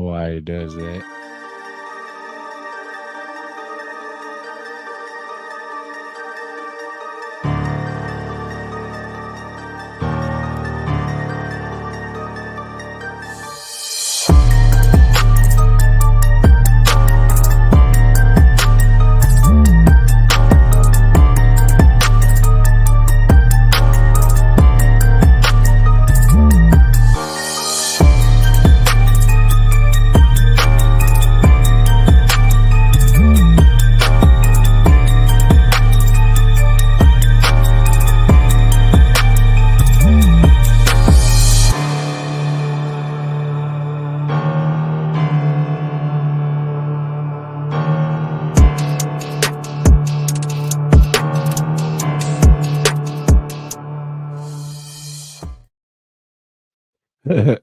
why it does that.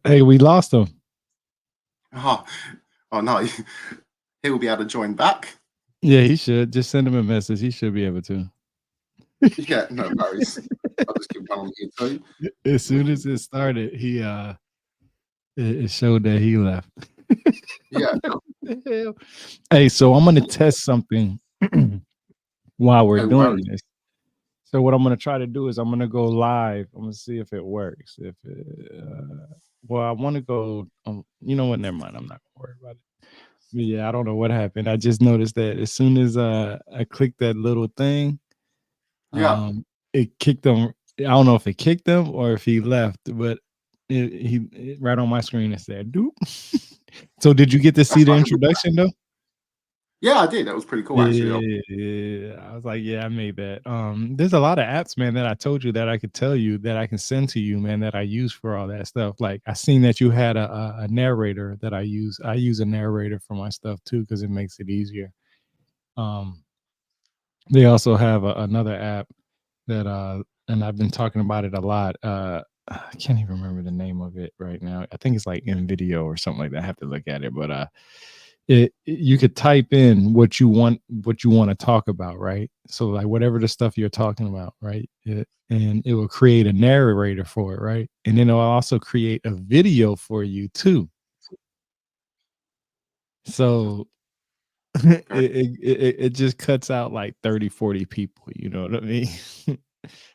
Hey, we lost him. Oh no, he will be able to join back. Yeah, he should. Just send him a message. He should be able to. Yeah, no worries. I'll just keep one on here too. As soon as it started, he it showed that he left. Yeah. Hey, so I'm gonna test something while we're doing this. So what I'm gonna try to do is I'm gonna go live. I'm gonna see if it works. If it, well, I want to go. You know what? Never mind. I'm not gonna worry about it. But yeah, I don't know what happened. I just noticed that as soon as I clicked that little thing, it kicked him. I don't know if it kicked him or if he left, but he right on my screen it said "doop." So did you get to see the introduction though? Yeah, I did. That was pretty cool, actually. Yeah, I was like, yeah, I made that. There's a lot of apps, man, that I told you that I could tell you that I can send to you, man, that I use for all that stuff. Like I seen that you had a narrator that I use. I use a narrator for my stuff too because it makes it easier. They also have another app that and I've been talking about it a lot. I can't even remember the name of it right now. I think it's like NVIDIA or something like that. I have to look at it, but you could type in what you want to talk about, right? So like whatever the stuff you're talking about, right? And it will create a narrator for it, right? And then it'll also create a video for you too. So it just cuts out like 30, 40 people, you know what I mean?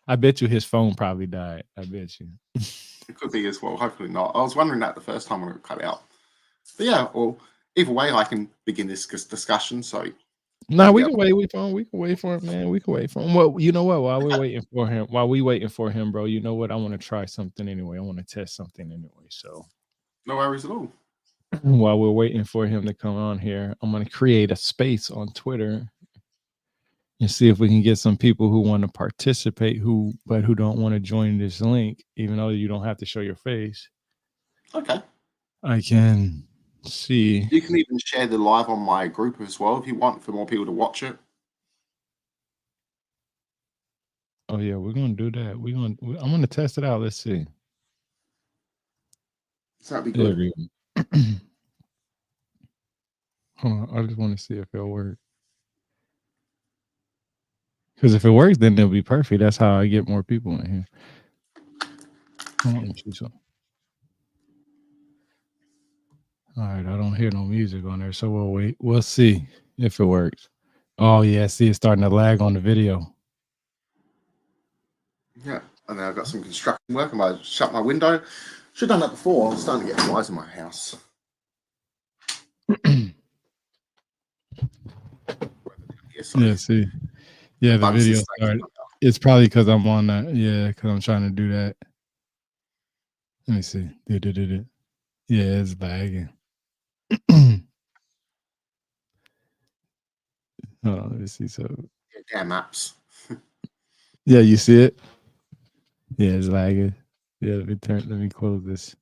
I bet you his phone probably died. I bet you. It could be as well. Hopefully not. I was wondering that the first time when it cut out. But yeah, well, either way, I can begin this discussion. So, no, we can wait for him. We can wait for him, man. We can wait for him. Well, you know what? While we waiting for him, bro, you know what? I want to try something anyway. I want to test something anyway. So, no worries at all. While we're waiting for him to come on here, I'm going to create a space on Twitter and see if we can get some people who want to participate, who don't want to join this link, even though you don't have to show your face. Okay. I can see. You can even share the live on my group as well if you want, for more people to watch it. Oh yeah, we're gonna do that. I'm gonna test it out. Let's see. So that'd be good. Hold on, I just want to see if it'll work. Because if it works, then it'll be perfect. That's how I get more people in here. All right, I don't hear no music on there, so we'll wait. We'll see if it works. Oh yeah, see, it's starting to lag on the video. Yeah, and then I've got some construction work. I might shut my window. Should have done that before. I'm starting to get flies in my house. Yeah, see. Yeah, the video started. It's probably because I'm on that. Yeah, because I'm trying to do that. Let me see. Yeah, it's lagging. Oh, let me see. So damn apps. Yeah, you see it? Yeah, it's lagging. Yeah, let me close this.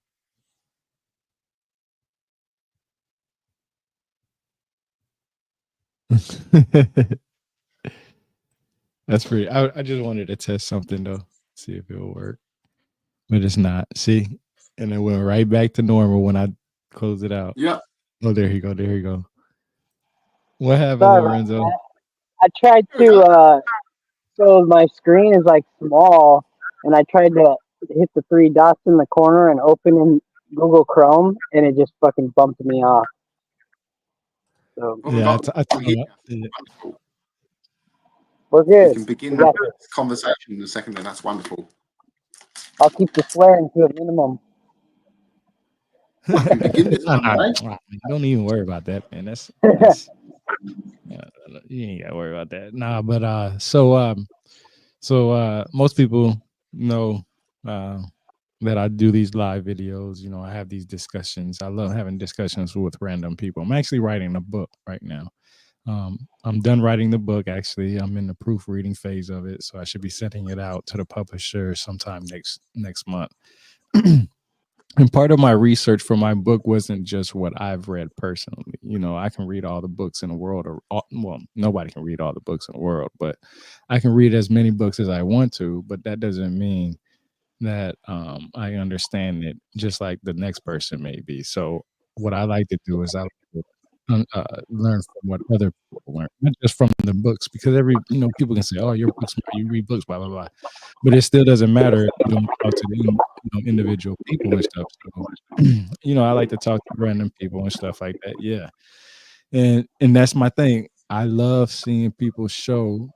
That's pretty. I just wanted to test something though, see if it will work. But it's not. See? And it went right back to normal when I close it out. Yeah. Oh, there you go. There you go. What happened, Lorenzo? I tried to so my screen is like small, and I tried to hit the three dots in the corner and open in Google Chrome, and it just fucking bumped me off. So Well, we've Yeah, got one here. Wonderful. we're We good. can begin We got this. this conversation in a second, and that's wonderful. I'll keep the swearing to a minimum. I can begin this Nah, one way. don't even worry about that, man. That's you ain't gotta worry about that. Nah, but so most people know that I do these live videos. You know, I have these discussions. I love having discussions with random people. I'm actually writing a book right now. I'm done writing the book. Actually, I'm in the proofreading phase of it, so I should be sending it out to the publisher sometime next month. And part of my research for my book wasn't just what I've read personally. You know, I can read all the books in the world, well, nobody can read all the books in the world, but I can read as many books as I want to. But that doesn't mean that I understand it just like the next person may be. So what I like to do is I like to learn from what other people learn, not just from the books, because people can say, "Oh, your books, you read books, blah blah blah," but it still doesn't matter if you don't talk to the individual people and stuff. So, I like to talk to random people and stuff like that. Yeah, and that's my thing. I love seeing people show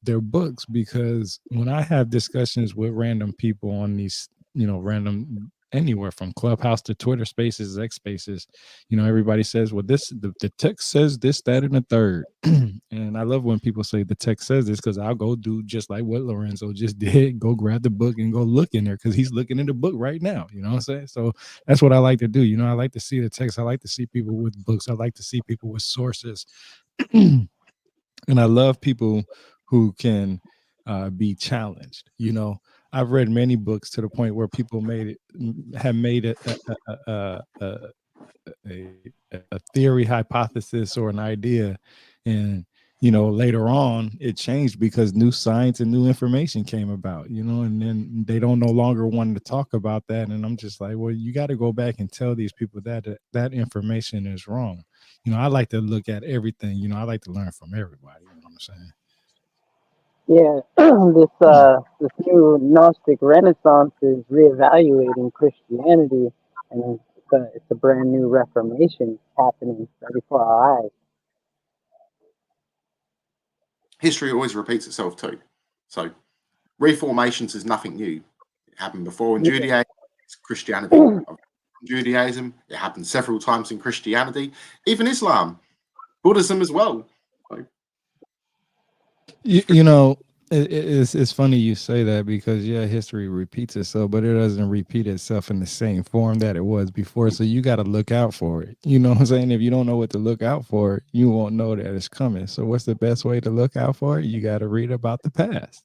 their books, because when I have discussions with random people on these, random anywhere from Clubhouse to Twitter Spaces, X Spaces, everybody says, well, the text says this, that, and the third. And I love when people say the text says this, because I'll go do just like what Lorenzo just did, go grab the book and go look in there, because he's looking in the book right now. You know what I'm saying? So that's what I like to do. I like to see the text. I like to see people with books. I like to see people with sources. And I love people who can be challenged. I've read many books to the point where people have made a theory, hypothesis, or an idea, and later on it changed because new science and new information came about. And then they don't no longer want to talk about that, and I'm just like, well, you got to go back and tell these people that information is wrong. I like to look at everything. I like to learn from everybody. You know what I'm saying? Yeah, this new Gnostic Renaissance is reevaluating Christianity, and it's a brand new Reformation happening right before our eyes. History always repeats itself too. So reformations is nothing new. It happened before in Judaism, it's Christianity. Judaism, it happened several times in Christianity, even Islam, Buddhism as well. So, it's funny you say that, because history repeats itself, but it doesn't repeat itself in the same form that it was before. So you got to look out for it. You know what I'm saying? If you don't know what to look out for, you won't know that it's coming. So what's the best way to look out for it? You got to read about the past.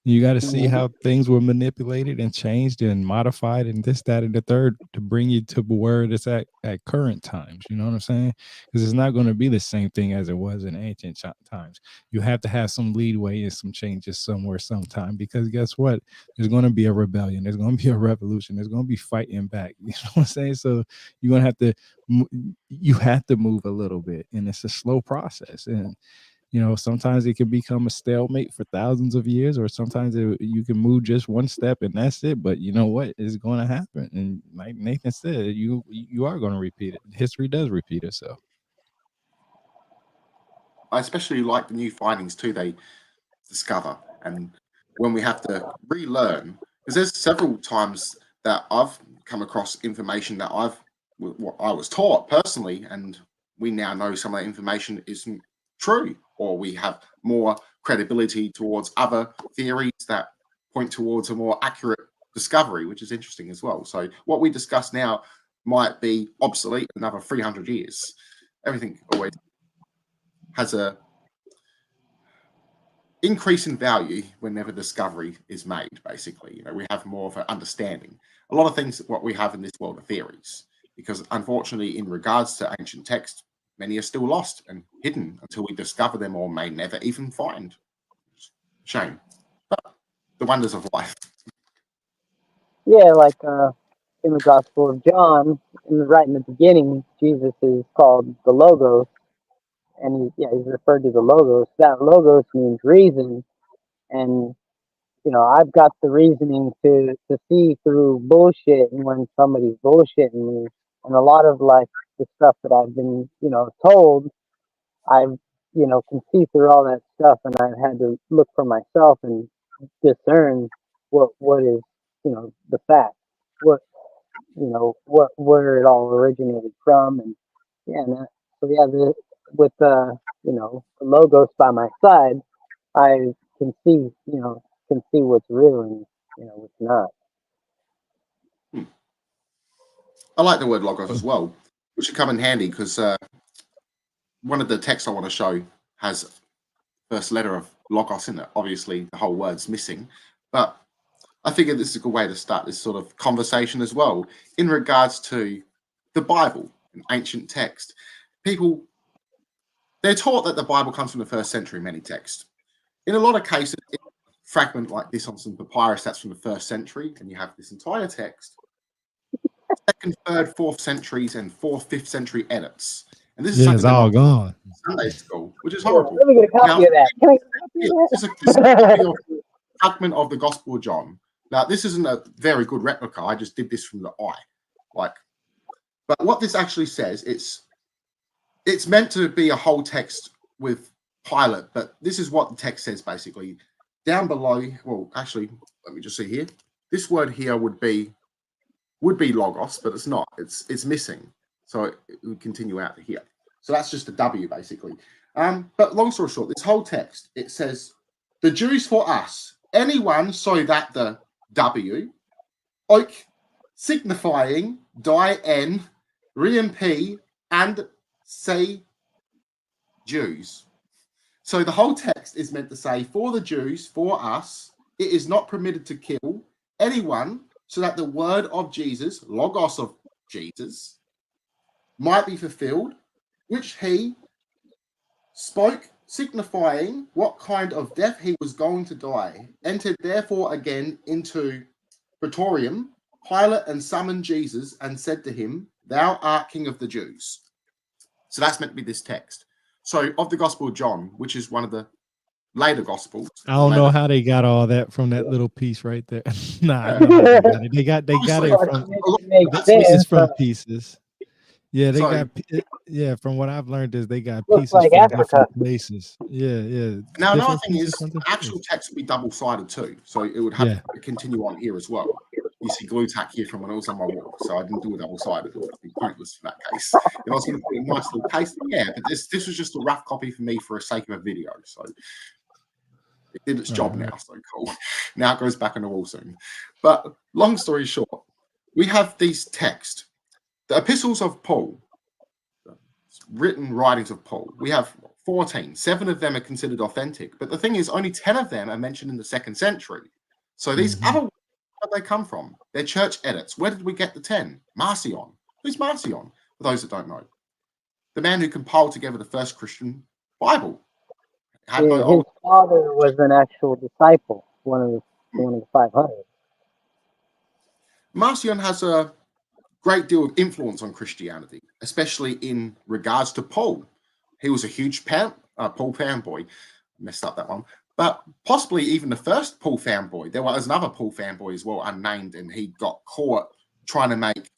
You got to see how things were manipulated and changed and modified and this, that, and the third to bring you to where it's at current times. You know what I'm saying? Because it's not going to be the same thing as it was in ancient times. You have to have some leadway and some changes somewhere sometime, because guess what? There's going to be a rebellion. There's going to be a revolution. There's going to be fighting back. You know what I'm saying? So you're going to have to move a little bit, and it's a slow process. And sometimes it can become a stalemate for thousands of years, or sometimes you can move just one step and that's it. But you know what is going to happen? And like Nathan said, you are going to repeat it. History does repeat itself. I especially like the new findings too they discover, and when we have to relearn, because there's several times that I've come across information that what I was taught personally, and we now know some of that information isn't true, or we have more credibility towards other theories that point towards a more accurate discovery, which is interesting as well. So what we discuss now might be obsolete in another 300 years. Everything always has a increase in value whenever discovery is made. Basically, we have more of an understanding. A lot of things what we have in this world are theories, because unfortunately in regards to ancient texts, many are still lost and hidden until we discover them, or may never even find. Shame, but the wonders of life. Yeah, like in the Gospel of John, right in the beginning, Jesus is called the Logos, and he's referred to the Logos. That Logos means reason, and I've got the reasoning to see through bullshit and when somebody's bullshitting me. And a lot of like the stuff that I've been, told, I've, can see through all that stuff, and I've had to look for myself and discern what is, the fact, where it all originated from, and yeah, and so yeah, with the logos by my side, I can see, can see what's real and what's not. I like the word logos as well, which should come in handy because one of the texts I want to show has first letter of logos in it. Obviously, the whole word's missing, but I figure this is a good way to start this sort of conversation as well in regards to the Bible, an ancient text. People, they're taught that the Bible comes from the 1st century, many texts. In a lot of cases, a fragment like this on some papyrus that's from the 1st century, and you have this entire text, 2nd, 3rd, 4th centuries, and 4th, 5th century edits. And this is something it's all gone. Sunday school, which is horrible. Let me get a copy of that. Can I get a copy of this is a copy of a fragment of the Gospel of John. Now, this isn't a very good replica. I just did this from the eye. But what this actually says, it's meant to be a whole text with pilot, but this is what the text says basically. Down below, well, actually, let me just see here. This word here would be logos, but it's not. It's missing. So it would continue out to here. So that's just a W basically. But long story short, this whole text, it says, the Jews for us, anyone, so that the W, oik, signifying, die N, P, and say Jews. So the whole text is meant to say, for the Jews, for us, it is not permitted to kill anyone, so that the word of Jesus, logos of Jesus, might be fulfilled, which he spoke, signifying what kind of death he was going to die, entered therefore again into Praetorium, Pilate, and summoned Jesus and said to him, thou art King of the Jews. So that's meant to be this text. So of the Gospel of John, which is one of the later Gospels. I don't know how they got all that from that little piece right there. Nah, I know how they got it. They got it from from pieces. Yeah, they got. Yeah, from what I've learned is they got pieces like from Africa. different places. Yeah. Now another thing is, the actual text would be double-sided too, so it would have to continue on here as well. You see glue tack here from when I was on my walk, so I didn't do a double-sided. It would be pointless for that case. If I was going to put a nice little case, but this was just a rough copy for me for the sake of a video, so it did its job now. So cool. Now it goes back on the wall soon. But long story short, we have these texts, the epistles of Paul. Written writings of Paul. We have 14. 7 of them are considered authentic. But the thing is, only 10 of them are mentioned in the 2nd century. So these other, where do they come from? They're church edits. Where did we get the 10? Marcion. Who's Marcion? For those that don't know. The man who compiled together the first Christian Bible. His father was an actual disciple, one of the 500. Marcion has a great deal of influence on Christianity, especially in regards to Paul. He was a huge Paul fanboy. Messed up that one. But possibly even the first Paul fanboy. There was another Paul fanboy as well, unnamed, and he got caught trying to make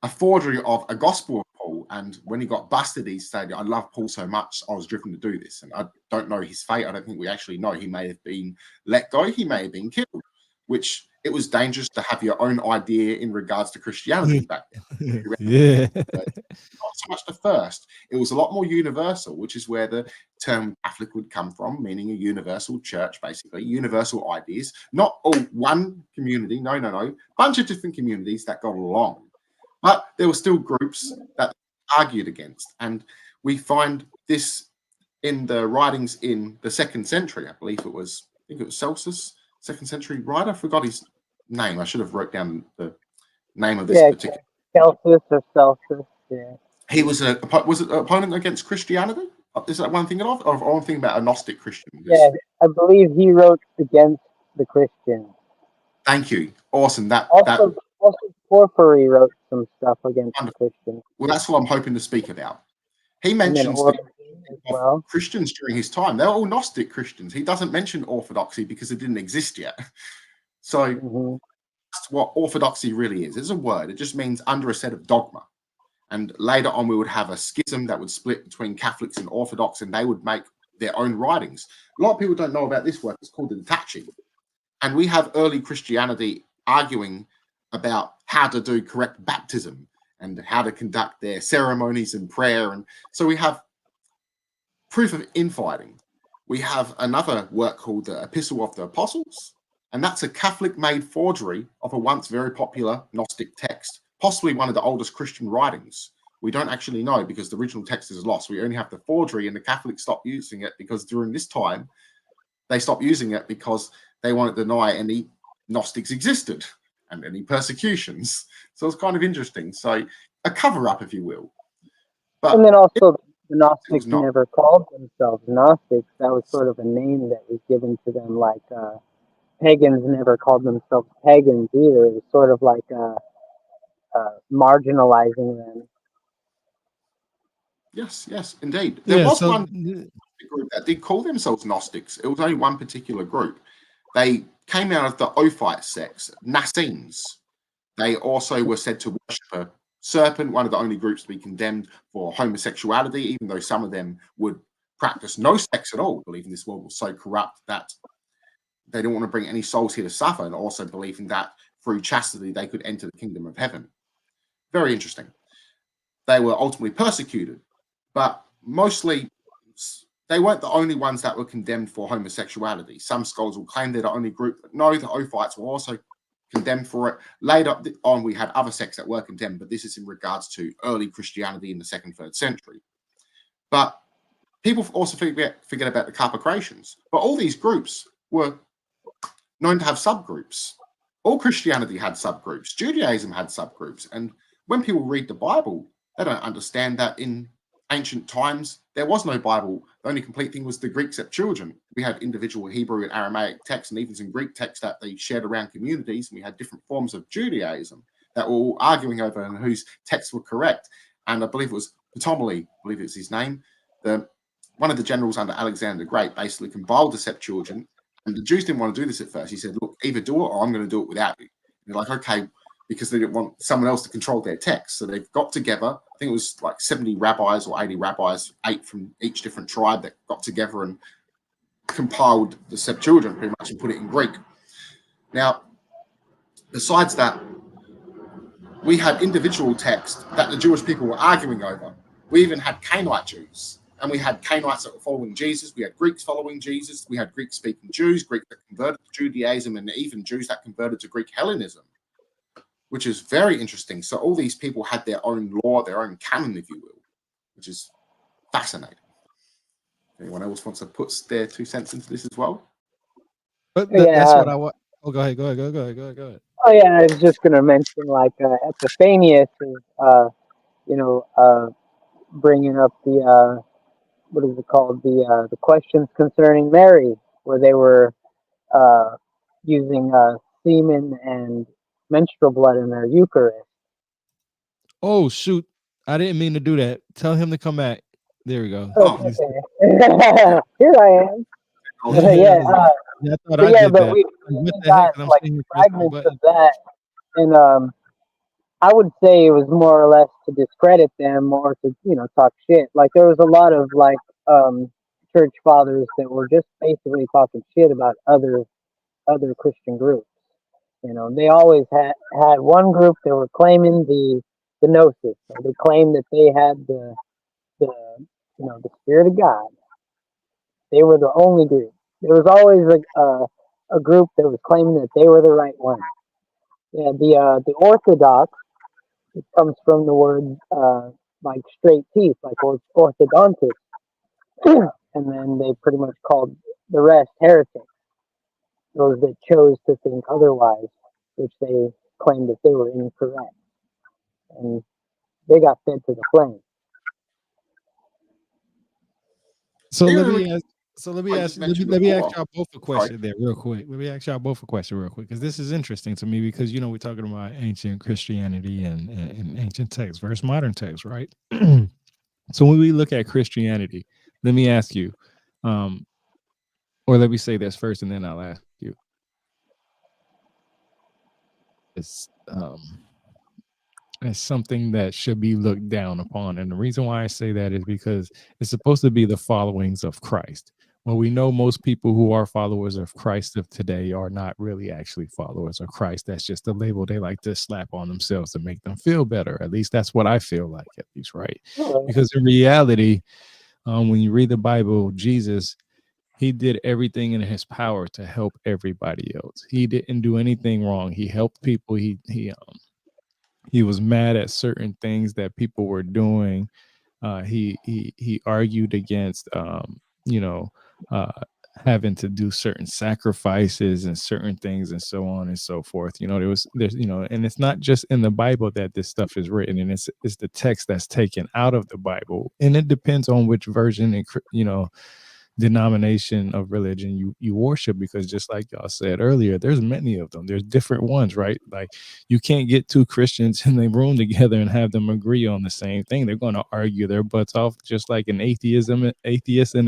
a forgery of a gospel of Paul. And when he got busted, he said, I love Paul so much, I was driven to do this. And I don't know his fate. I don't think we actually know. He may have been let go. He may have been killed, which it was dangerous to have your own idea in regards to Christianity back then. Yeah. Not so much the first. It was a lot more universal, which is where the term Catholic would come from, meaning a universal church, basically, universal ideas. Not all one community, no. Bunch of different communities that got along. But there were still groups that argued against. And we find this in the writings in the 2nd century, I believe it was Celsus, 2nd century writer. I forgot his name. I should have wrote down the name of this particular. Celsus or Celsus. Yeah. He was an opponent against Christianity. Is that one thing of, or one thing about a Gnostic Christian? Yeah, I believe he wrote against the Christians. Thank you. Awesome. Also Porphyry wrote some stuff against the Christians. Well, that's what I'm hoping to speak about. He mentions as well. Christians during his time, they're all Gnostic Christians. He doesn't mention orthodoxy because it didn't exist yet. So that's what orthodoxy really is. It's a word. It just means under a set of dogma. And later on, we would have a schism that would split between Catholics and Orthodox, and they would make their own writings. A lot of people don't know about this work. It's called the Detaching. And we have early Christianity arguing about how to do correct baptism and how to conduct their ceremonies and prayer. And so we have proof of infighting. We have another work called the Epistle of the Apostles, and that's a Catholic-made forgery of a once very popular Gnostic text, possibly one of the oldest Christian writings. We don't actually know because the original text is lost. We only have the forgery, and the Catholics stopped using it because during this time, they stopped using it because they wanted to deny any Gnostics existed and any persecutions. So it's kind of interesting. So a cover-up, if you will. But and then also the Gnostics never called themselves Gnostics. That was sort of a name that was given to them, like pagans never called themselves pagans either. It was sort of like marginalizing them. Yes, indeed. There was one group that did call themselves Gnostics. It was only one particular group. They came out of the Ophite sects, Nassenes. They also were said to worship a serpent, one of the only groups to be condemned for homosexuality, even though some of them would practice no sex at all, believing this world was so corrupt that they didn't want to bring any souls here to suffer, and also believing that through chastity they could enter the kingdom of heaven. Very interesting. They were ultimately persecuted, but mostly they weren't the only ones that were condemned for homosexuality. Some scholars will claim they're the only group, but no, the Ophites were also condemned for it. Later on, we had other sects that were condemned, but this is in regards to early Christianity in the 2nd, 3rd century. But people also forget about the Carpocratians. But all these groups were known to have subgroups. All Christianity had subgroups. Judaism had subgroups. And when people read the Bible, they don't understand that in ancient times, there was no Bible. The only complete thing was the Greek Septuagint. We had individual Hebrew and Aramaic texts, and even some Greek texts that they shared around communities. And we had different forms of Judaism that were all arguing over and whose texts were correct. And I believe it was Ptolemy, I believe it's his name, one of the generals under Alexander the Great, basically compiled the Septuagint. And the Jews didn't want to do this at first. He said, look, either do it or I'm going to do it without you. And they're like, okay, because they didn't want someone else to control their text. So they've got together, I think it was like 70 rabbis or 80 rabbis, 8 from each different tribe that got together and compiled the Septuagint pretty much and put it in Greek. Now, besides that, we had individual texts that the Jewish people were arguing over. We even had Canaanite Jews, and we had Canaanites that were following Jesus. We had Greeks following Jesus. We had Greek-speaking Jews, Greeks that converted to Judaism, and even Jews that converted to Greek Hellenism, which is very interesting. So all these people had their own law, their own canon, if you will, which is fascinating. Anyone else wants to put their 2 cents into this as well? But that's what I want. Oh, go ahead. Oh yeah, I was just going to mention like Epiphanius is, bringing up the what is it called, the questions concerning Mary, where they were using semen and menstrual blood in their Eucharist. Oh shoot! I didn't mean to do that. Tell him to come back. There we go. Okay. Here I am. But we got like fragments of that, and I would say it was more or less to discredit them or to talk shit. Like there was a lot of like church fathers that were just basically talking shit about other Christian groups. They always had one group that were claiming the gnosis. So they claimed that they had the Spirit of God. They were the only group. There was always a group that was claiming that they were the right one. Yeah, the orthodox, it comes from the word like straight teeth, like orthodontist, and then they pretty much called the rest heretics. Those that chose to think otherwise, which they claimed that they were incorrect, and they got fed to the flame. So let me ask y'all both a question there real quick. Because this is interesting to me because we're talking about ancient Christianity and ancient texts versus modern texts, right? So when we look at Christianity, let me ask you, or let me say this first, and then I'll ask you. It's as something that should be looked down upon. And the reason why I say that is because it's supposed to be the followings of Christ. Well, we know most people who are followers of Christ of today are not really actually followers of Christ. That's just a label they like to slap on themselves to make them feel better. At least that's what I feel like, at least, right? Because in reality, when you read the Bible, Jesus, he did everything in his power to help everybody else. He didn't do anything wrong. He helped people. He was mad at certain things that people were doing. He argued against you know uh, having to do certain sacrifices and certain things and so on and so forth. There's and it's not just in the Bible that this stuff is written, and it's the text that's taken out of the Bible, and it depends on which version and denomination of religion you worship, because just like y'all said earlier, there's many of them. There's different ones, right? Like, you can't get two Christians in the room together and have them agree on the same thing. They're going to argue their butts off, just like an atheist and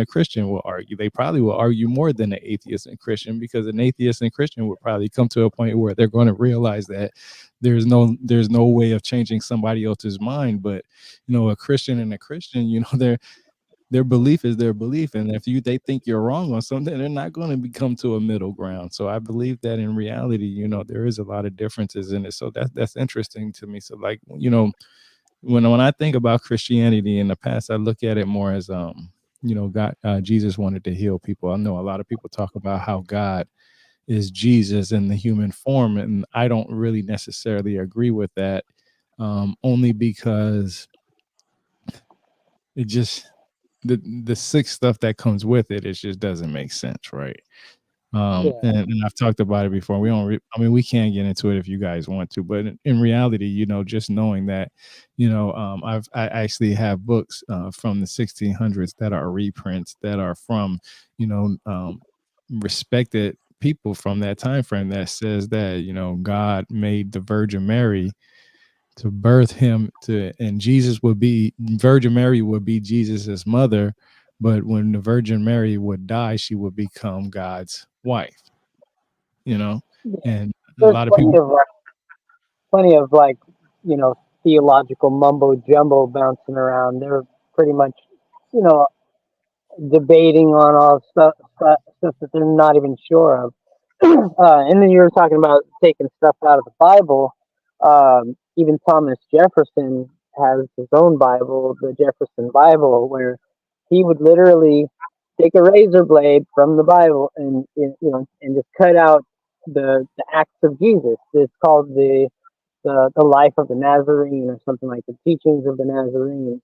a Christian will argue. They probably will argue more than an atheist and Christian, because an atheist and Christian will probably come to a point where they're going to realize that there's no way of changing somebody else's mind. But a Christian and a Christian, their belief is their belief, and if they think you're wrong on something, they're not going to come to a middle ground. So I believe that in reality, there is a lot of differences in it. So that's interesting to me. So, like, when I think about Christianity in the past, I look at it more as God, Jesus wanted to heal people. I know a lot of people talk about how God is Jesus in the human form, and I don't really necessarily agree with that, only because it just the sick stuff that comes with it just doesn't make sense, right? And I've talked about it before. We can't get into it if you guys want to, but in reality, just knowing that, I actually have books from the 1600s that are reprints that are from, respected people from that time frame, that says that, God made the Virgin Mary to birth him and Virgin Mary would be Jesus's mother, but when the Virgin Mary would die, she would become God's wife, and a There's lot of people plenty of theological mumbo jumbo bouncing around. They're pretty much, debating on all stuff that they're not even sure of. And then you were talking about taking stuff out of the Bible. Even Thomas Jefferson has his own Bible, the Jefferson Bible, where he would literally take a razor blade from the Bible and just cut out the acts of Jesus. It's called the life of the Nazarene, or something like the teachings of the Nazarene.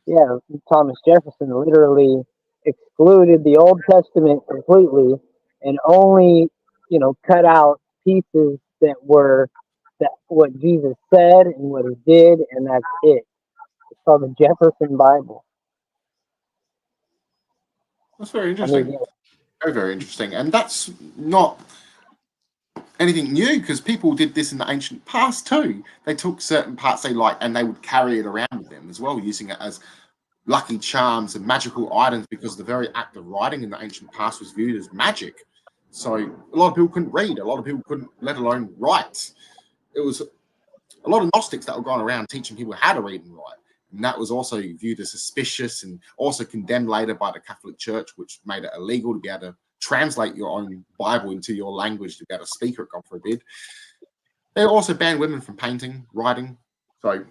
Yeah, Thomas Jefferson literally excluded the Old Testament completely, and only cut out pieces that were what Jesus said and what he did, and that's it. It's called the Jefferson Bible. That's very interesting. Very, very interesting. And that's not anything new, because people did this in the ancient past too. They took certain parts they liked and they would carry it around with them as well, using it as lucky charms and magical items, because the very act of writing in the ancient past was viewed as magic. So a lot of people couldn't read, a lot of people couldn't, let alone write. It was a lot of Gnostics that were going around teaching people how to read and write. And that was also viewed as suspicious and also condemned later by the Catholic Church, which made it illegal to be able to translate your own Bible into your language to be able to speak it, God forbid. They also banned women from painting, writing. So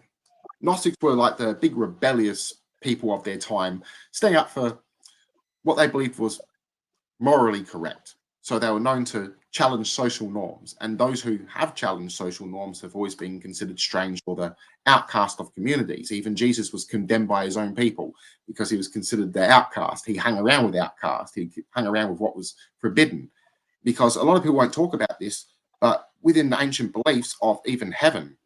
Gnostics were like the big rebellious people of their time, standing up for what they believed was morally correct. So they were known to challenge social norms, and those who have challenged social norms have always been considered strange or the outcast of communities. Even Jesus was condemned by his own people because he was considered the outcast. He hung around with outcasts. He hung around with what was forbidden, because a lot of people won't talk about this, but within the ancient beliefs of even heaven,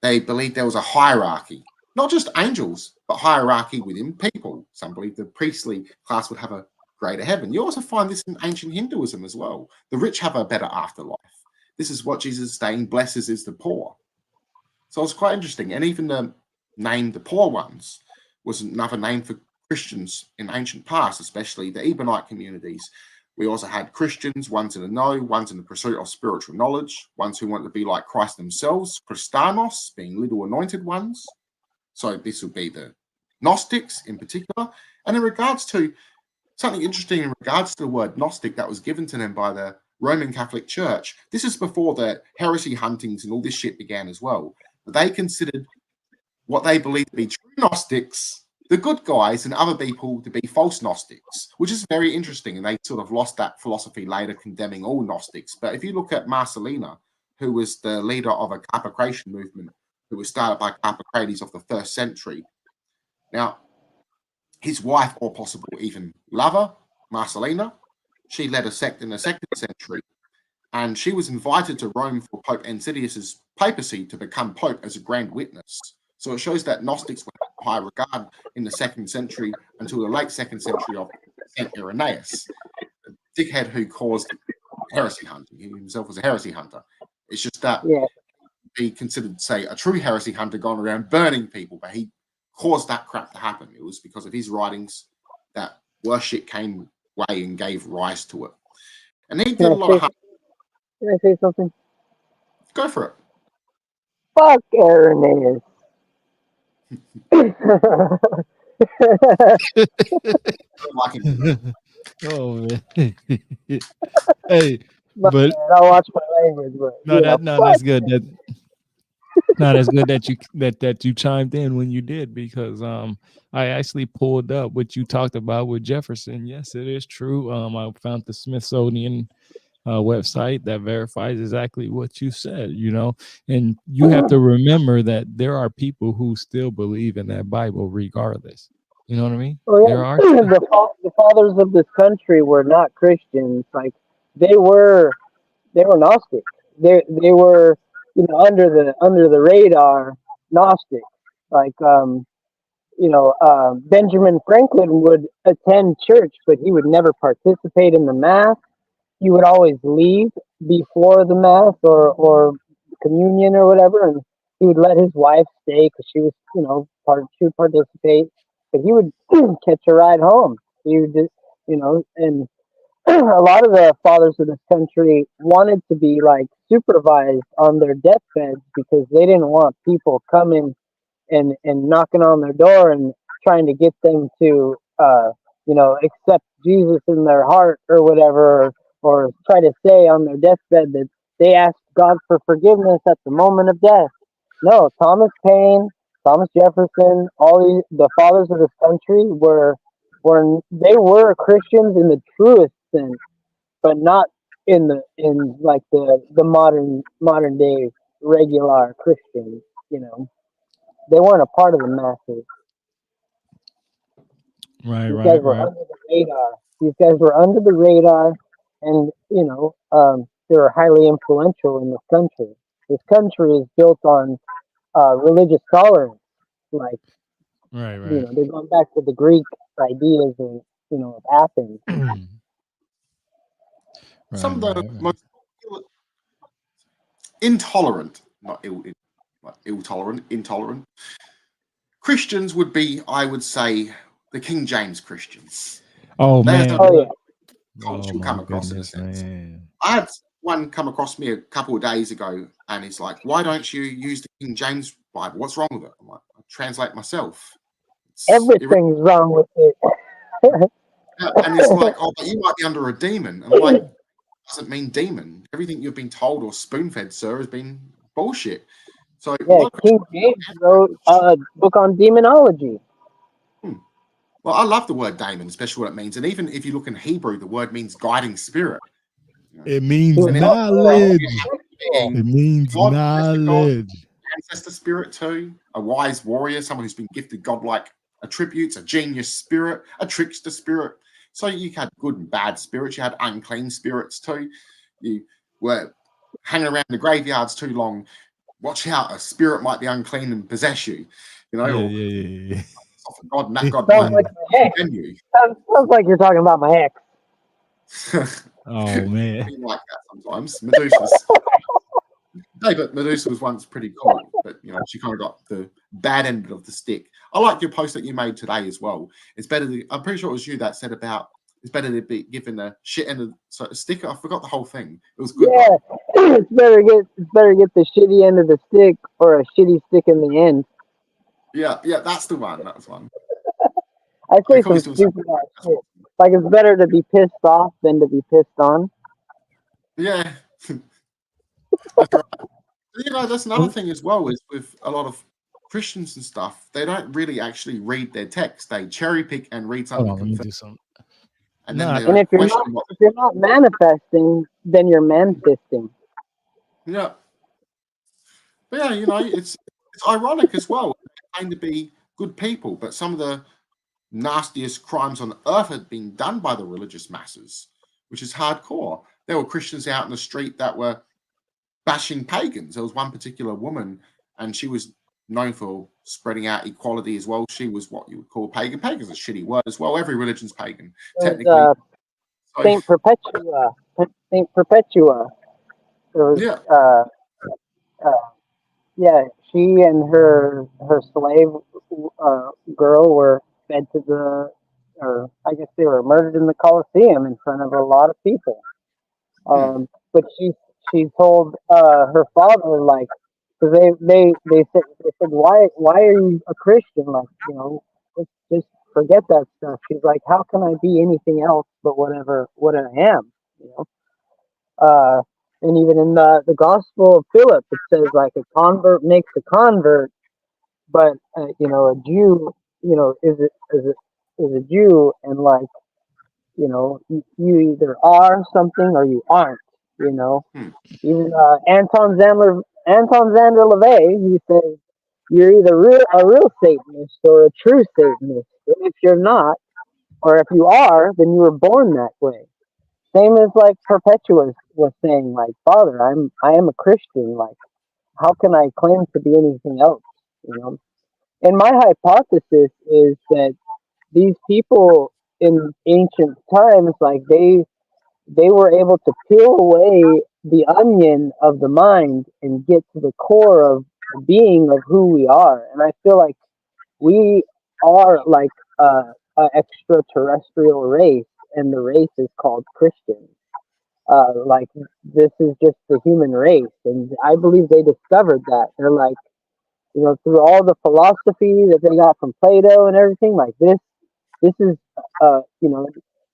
they believed there was a hierarchy, not just angels, but hierarchy within people. Some believe the priestly class would have a greater heaven. You also find this in ancient Hinduism as well. The rich have a better afterlife. This is what Jesus is saying, blesses is the poor. So it's quite interesting. And even the name the poor ones was another name for Christians in ancient past, especially the Ebonite communities. We also had Christians, ones in the know, ones in the pursuit of spiritual knowledge, ones who wanted to be like Christ themselves, Christanos, being little anointed ones. So this would be the Gnostics in particular. And in regards to something interesting in regards to the word Gnostic that was given to them by the Roman Catholic Church, this is before the heresy huntings and all this shit began as well. They considered what they believed to be true Gnostics, the good guys, and other people to be false Gnostics, which is very interesting. And they sort of lost that philosophy later, condemning all Gnostics. But if you look at Marcellina, who was the leader of a Capocratian movement, who was started by Capocrates of the 1st century. Now, his wife, or possible even lover, Marcellina, she led a sect in the 2nd century, and she was invited to Rome for Pope Ensidius's papacy to become pope as a grand witness. So it shows that Gnostics were in high regard in the 2nd century until the late 2nd century of St. Irenaeus, a dickhead who caused heresy hunting. He himself was a heresy hunter. It's just that he considered, say, a true heresy hunter gone around burning people, but he caused that crap to happen. It was because of his writings that worse shit came way and gave rise to it. And he did a lot of harm. Can I say something? Go for it. Fuck Irenaeus. Oh man. Hey, but I'll watch my language. But that's good. That's good that you chimed in when you did, because I actually pulled up what you talked about with Jefferson. Yes, it is true. I found the Smithsonian website that verifies exactly what you said, and you have to remember that there are people who still believe in that Bible regardless. You know what I mean? There are the fathers of this country were not Christians. Like they were Gnostic. They were under the radar Gnostic. Like Benjamin Franklin would attend church, but he would never participate in the mass. He would always leave before the mass or communion or whatever, and he would let his wife stay because she was, she would participate, but he would catch a ride home. He would just, and a lot of the fathers of this country wanted to be like supervised on their deathbeds because they didn't want people coming and knocking on their door and trying to get them to, accept Jesus in their heart or whatever, or try to say on their deathbed that they asked God for forgiveness at the moment of death. No, Thomas Paine, Thomas Jefferson, all the fathers of this country were Christians in the truest sense, but not in like the modern day regular Christians. They weren't a part of the masses. Right. These guys were under the radar. These guys were under the radar, and they were highly influential in this country. This country is built on religious tolerance. Like, right. They're going back to the Greek ideas of Athens. Some of the most intolerant, not intolerant Christians would be, I would say, the King James Christians. Oh man, culture come across in a sense. Man. I had one come across me a couple of days ago, and he's like, "Why don't you use the King James Bible? What's wrong with it?" I'm like, "I translate myself." Everything's wrong with it. And it's like, "Oh, but you might be under a demon." And I'm like, doesn't mean demon. Everything you've been told or spoon-fed, sir, has been bullshit. So King James wrote a book on demonology. Well, I love the word daemon, especially what it means. And even if you look in Hebrew, the word means guiding spirit. It means knowledge. It means knowledge. Ancestor spirit too. A wise warrior, someone who's been gifted godlike attributes, a genius spirit, a trickster spirit. So you had good and bad spirits. You had unclean spirits too. You were hanging around the graveyards too long. Watch out, a spirit might be unclean and possess you. Yeah. God, and that God might condemn you. Sounds like you're talking about my ex. Oh man, like that sometimes. Medusa's. But Medusa was once pretty cool, but she kind of got the bad end of the stick. I like your post that you made today as well. It's better. I'm pretty sure it was you that said about it's better to be given a shit end of a sticker. I forgot the whole thing. It was good. Yeah, it's better get the shitty end of the stick or a shitty stick in the end. Yeah, that's the one. That's one. I say some stupid ass shit. Like it's better to be pissed off than to be pissed on. Yeah, that's right. You know, that's another thing as well. Is with a lot of Christians and stuff, they don't really actually read their text. They cherry pick and read something. Hold on, let me do something. And then they and if you're not manifesting, then you're manifesting. Yeah. But yeah, you know, it's ironic as well. They claim to be good people, but some of the nastiest crimes on earth had been done by the religious masses, which is hardcore. There were Christians out in the street that were bashing pagans. There was one particular woman, and she was known for spreading out equality as well. She was what you would call pagan. Pagan's a shitty word as well. Every religion's pagan, technically. Saint Perpetua. Saint Perpetua. Yeah. Yeah, she and her slave girl were fed to or I guess they were murdered in the Colosseum in front of a lot of people. But she told her father, like, because they said why are you a Christian, like, you know, just forget that stuff. She's like, how can I be anything else but what I am, you know? And even in the Gospel of Philip, it says like a convert makes a convert, but you know, a Jew, you know, is a Jew, and like, you know, you either are something or you aren't, you know. Even Anton Zandler LaVey, he says you're either a real Satanist or a true Satanist. And if you're not, or if you are, then you were born that way. Same as like Perpetua was saying, like, Father, I am a Christian. Like, how can I claim to be anything else? You know. And my hypothesis is that these people in ancient times, like they were able to peel away the onion of the mind and get to the core of the being of who we are. And I feel like we are like a extraterrestrial race, and the race is called Christian. Like, this is just the human race, and I believe they discovered that. They're like, you know, through all the philosophy that they got from Plato and everything, like this is, you know,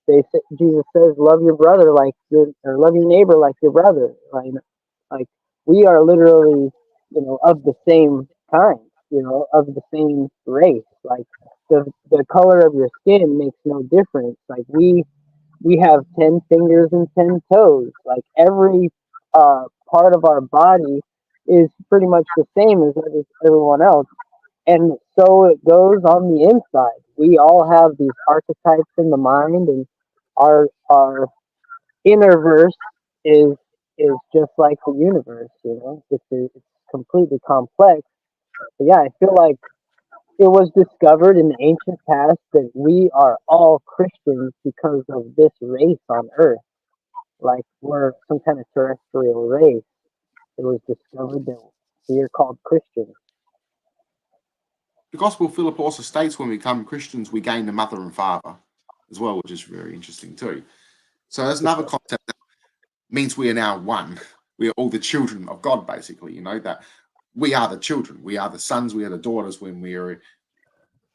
Jesus says, love your brother or love your neighbor like your brother. Like we are literally, you know, of the same kind, you know, of the same race. Like the color of your skin makes no difference. Like we have 10 fingers and 10 toes. Like every part of our body is pretty much the same as everyone else. And so it goes on the inside. We all have these archetypes in the mind, and our inner verse is just like the universe. You know, it's completely complex. But yeah, I feel like it was discovered in the ancient past that we are all Christians because of this race on Earth. Like we're some kind of terrestrial race. It was discovered that we are called Christians. The Gospel of Philip also states when we become Christians, we gain the mother and father as well, which is very interesting too. So there's another concept that means we are now one. We are all the children of God, basically, you know, that we are the children. We are the sons, we are the daughters when we are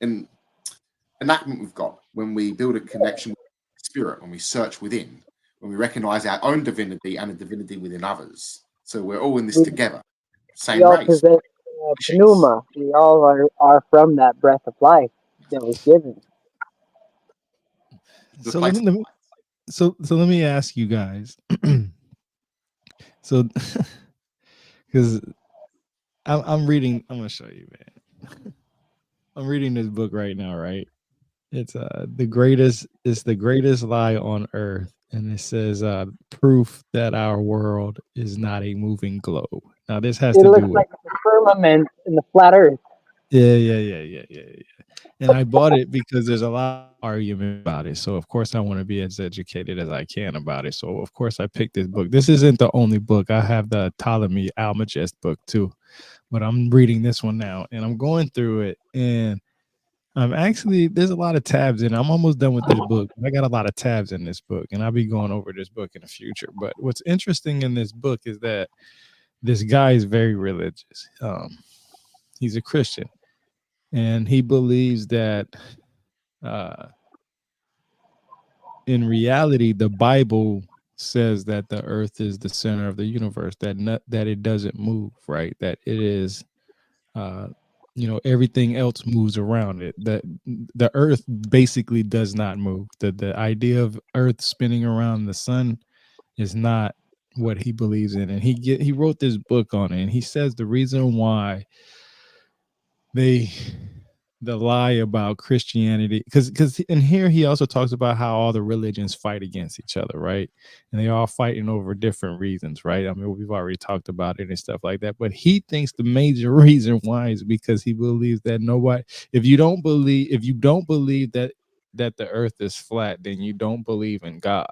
in enactment with God, when we build a connection with the Spirit, when we search within, when we recognize our own divinity and the divinity within others. So we're all in this together. Same we all race. possess pneuma. We all are from that breath of life that was given. So let me ask you guys. So, because I'm reading, I'm gonna show you, man. I'm reading this book right now, right? It's the greatest lie on earth, and it says proof that our world is not a moving globe. Now this has to do with like the firmament in the flat earth. Yeah. And I bought it because there's a lot of argument about it. So of course I want to be as educated as I can about it. So of course I picked this book. This isn't the only book. I have the Ptolemy Almagest book too, but I'm reading this one now, and I'm going through it, and there's a lot of tabs in. I'm almost done with this book. I got a lot of tabs in this book, and I'll be going over this book in the future. But what's interesting in this book is that this guy is very religious. He's a Christian, and he believes that in reality, the Bible says that the earth is the center of the universe, that it doesn't move, right? That it is everything else moves around it. That the earth basically does not move. The idea of earth spinning around the sun is not what he believes in. And he wrote this book on it, and he says the reason why the lie about Christianity, because in here he also talks about how all the religions fight against each other, right? And they all fighting over different reasons, right? I mean, we've already talked about it and stuff like that, but he thinks the major reason why is because he believes that if you don't believe that the earth is flat, then you don't believe in God.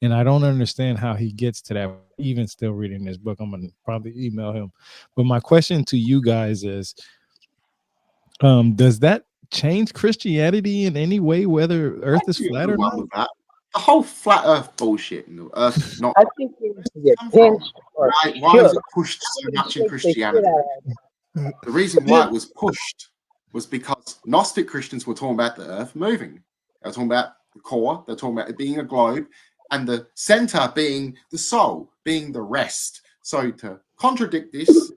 And I don't understand how he gets to that. Even still reading this book, I'm gonna probably email him. But my question to you guys is, does that change Christianity in any way, whether Earth is flat or not? The whole flat Earth bullshit and the Earth not. I think you need to get pinched or why is it pushed so much in Christianity? The reason why it was pushed was because Gnostic Christians were talking about the Earth moving. They were talking about the core. They're talking about it being a globe, and the center being the soul, being the rest. So to contradict this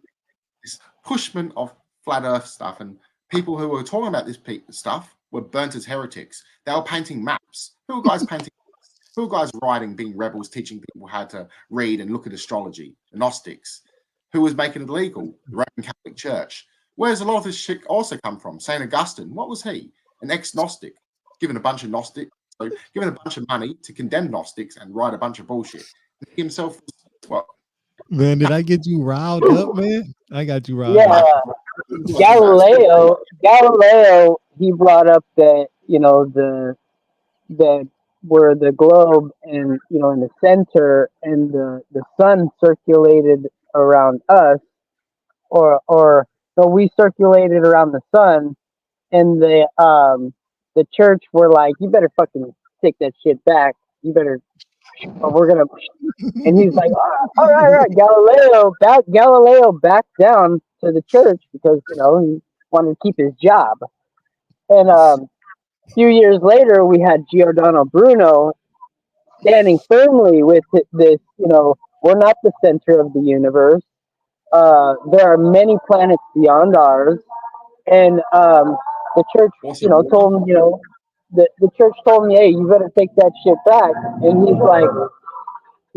pushment of flat Earth stuff, and people who were talking about this stuff were burnt as heretics. They were painting maps. Who were guys painting maps? Who were guys writing, being rebels, teaching people how to read and look at astrology? The Gnostics. Who was making it legal? The Roman Catholic Church. Where's a lot of this shit also come from? St. Augustine. What was he? An ex-Gnostic. Given a bunch of money to condemn Gnostics and write a bunch of bullshit. He himself was what? Man, did I get you riled up, man? I got you riled up. Galileo, he brought up that, that where the globe and, in the center, and the sun circulated around us, or so we circulated around the sun, and the church were like, you better fucking take that shit back. You better, or we're gonna. And he's like, oh, all right. Galileo backed down to the church because he wanted to keep his job. And a few years later, we had Giordano Bruno standing firmly with this. We're not the center of the universe. There are many planets beyond ours, and the church, told him, the church told me, hey, you better take that shit back. And he's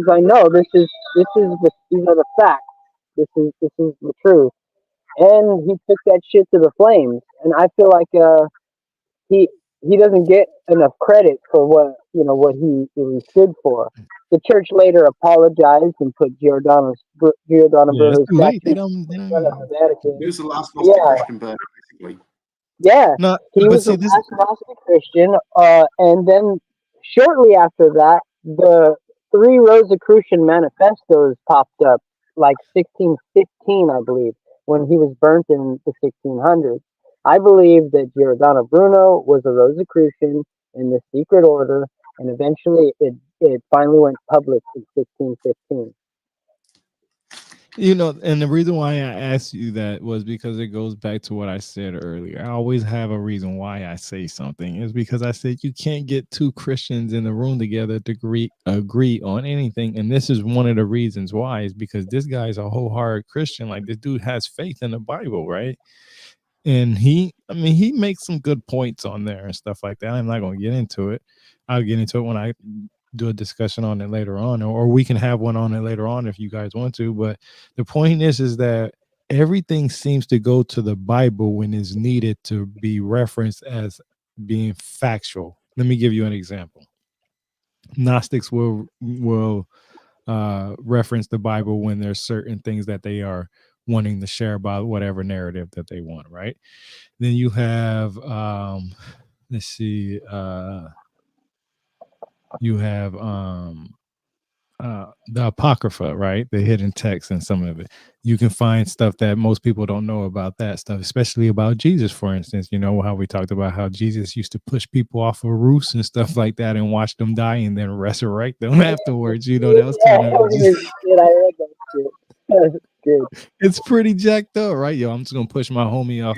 like, no, these are the facts. This is the truth. And he took that shit to the flames. And I feel like he doesn't get enough credit for what he stood for. The church later apologized and put Giordano Bruno's statue in front of the Vatican. He was the last Gnostic Christian burn, basically. Yeah, he was the last Gnostic Christian. And then shortly after that, the 3 Rosicrucian manifestos popped up, like 1615, I believe, when he was burnt in the 1600s. I believe that Giordano Bruno was a Rosicrucian in the secret order, and eventually it finally went public in 1615. And the reason why I asked you that was because it goes back to what I said earlier. I always have a reason why I say something. Is because I said you can't get 2 Christians in the room together to agree on anything. And this is one of the reasons why, is because this guy's a wholehearted Christian. Like, this dude has faith in the Bible, right? And he makes some good points on there and stuff like that. I'm not going to get into it. I'll get into it when I do a discussion on it later on, or we can have one on it later on if you guys want to. But the point is that everything seems to go to the Bible when it's needed to be referenced as being factual. Let me give you an example. Gnostics will reference the Bible when there's certain things that they are wanting to share about whatever narrative that they want, right? Then you have let's see, you have the apocrypha, right? The hidden text and some of it. You can find stuff that most people don't know about that stuff, especially about Jesus, for instance. You know how we talked about how Jesus used to push people off of roofs and stuff like that and watch them die and then resurrect them afterwards. You know, that was kind of just, I read that shit. Good. it's pretty jacked up, right? Yo, I'm just gonna push my homie off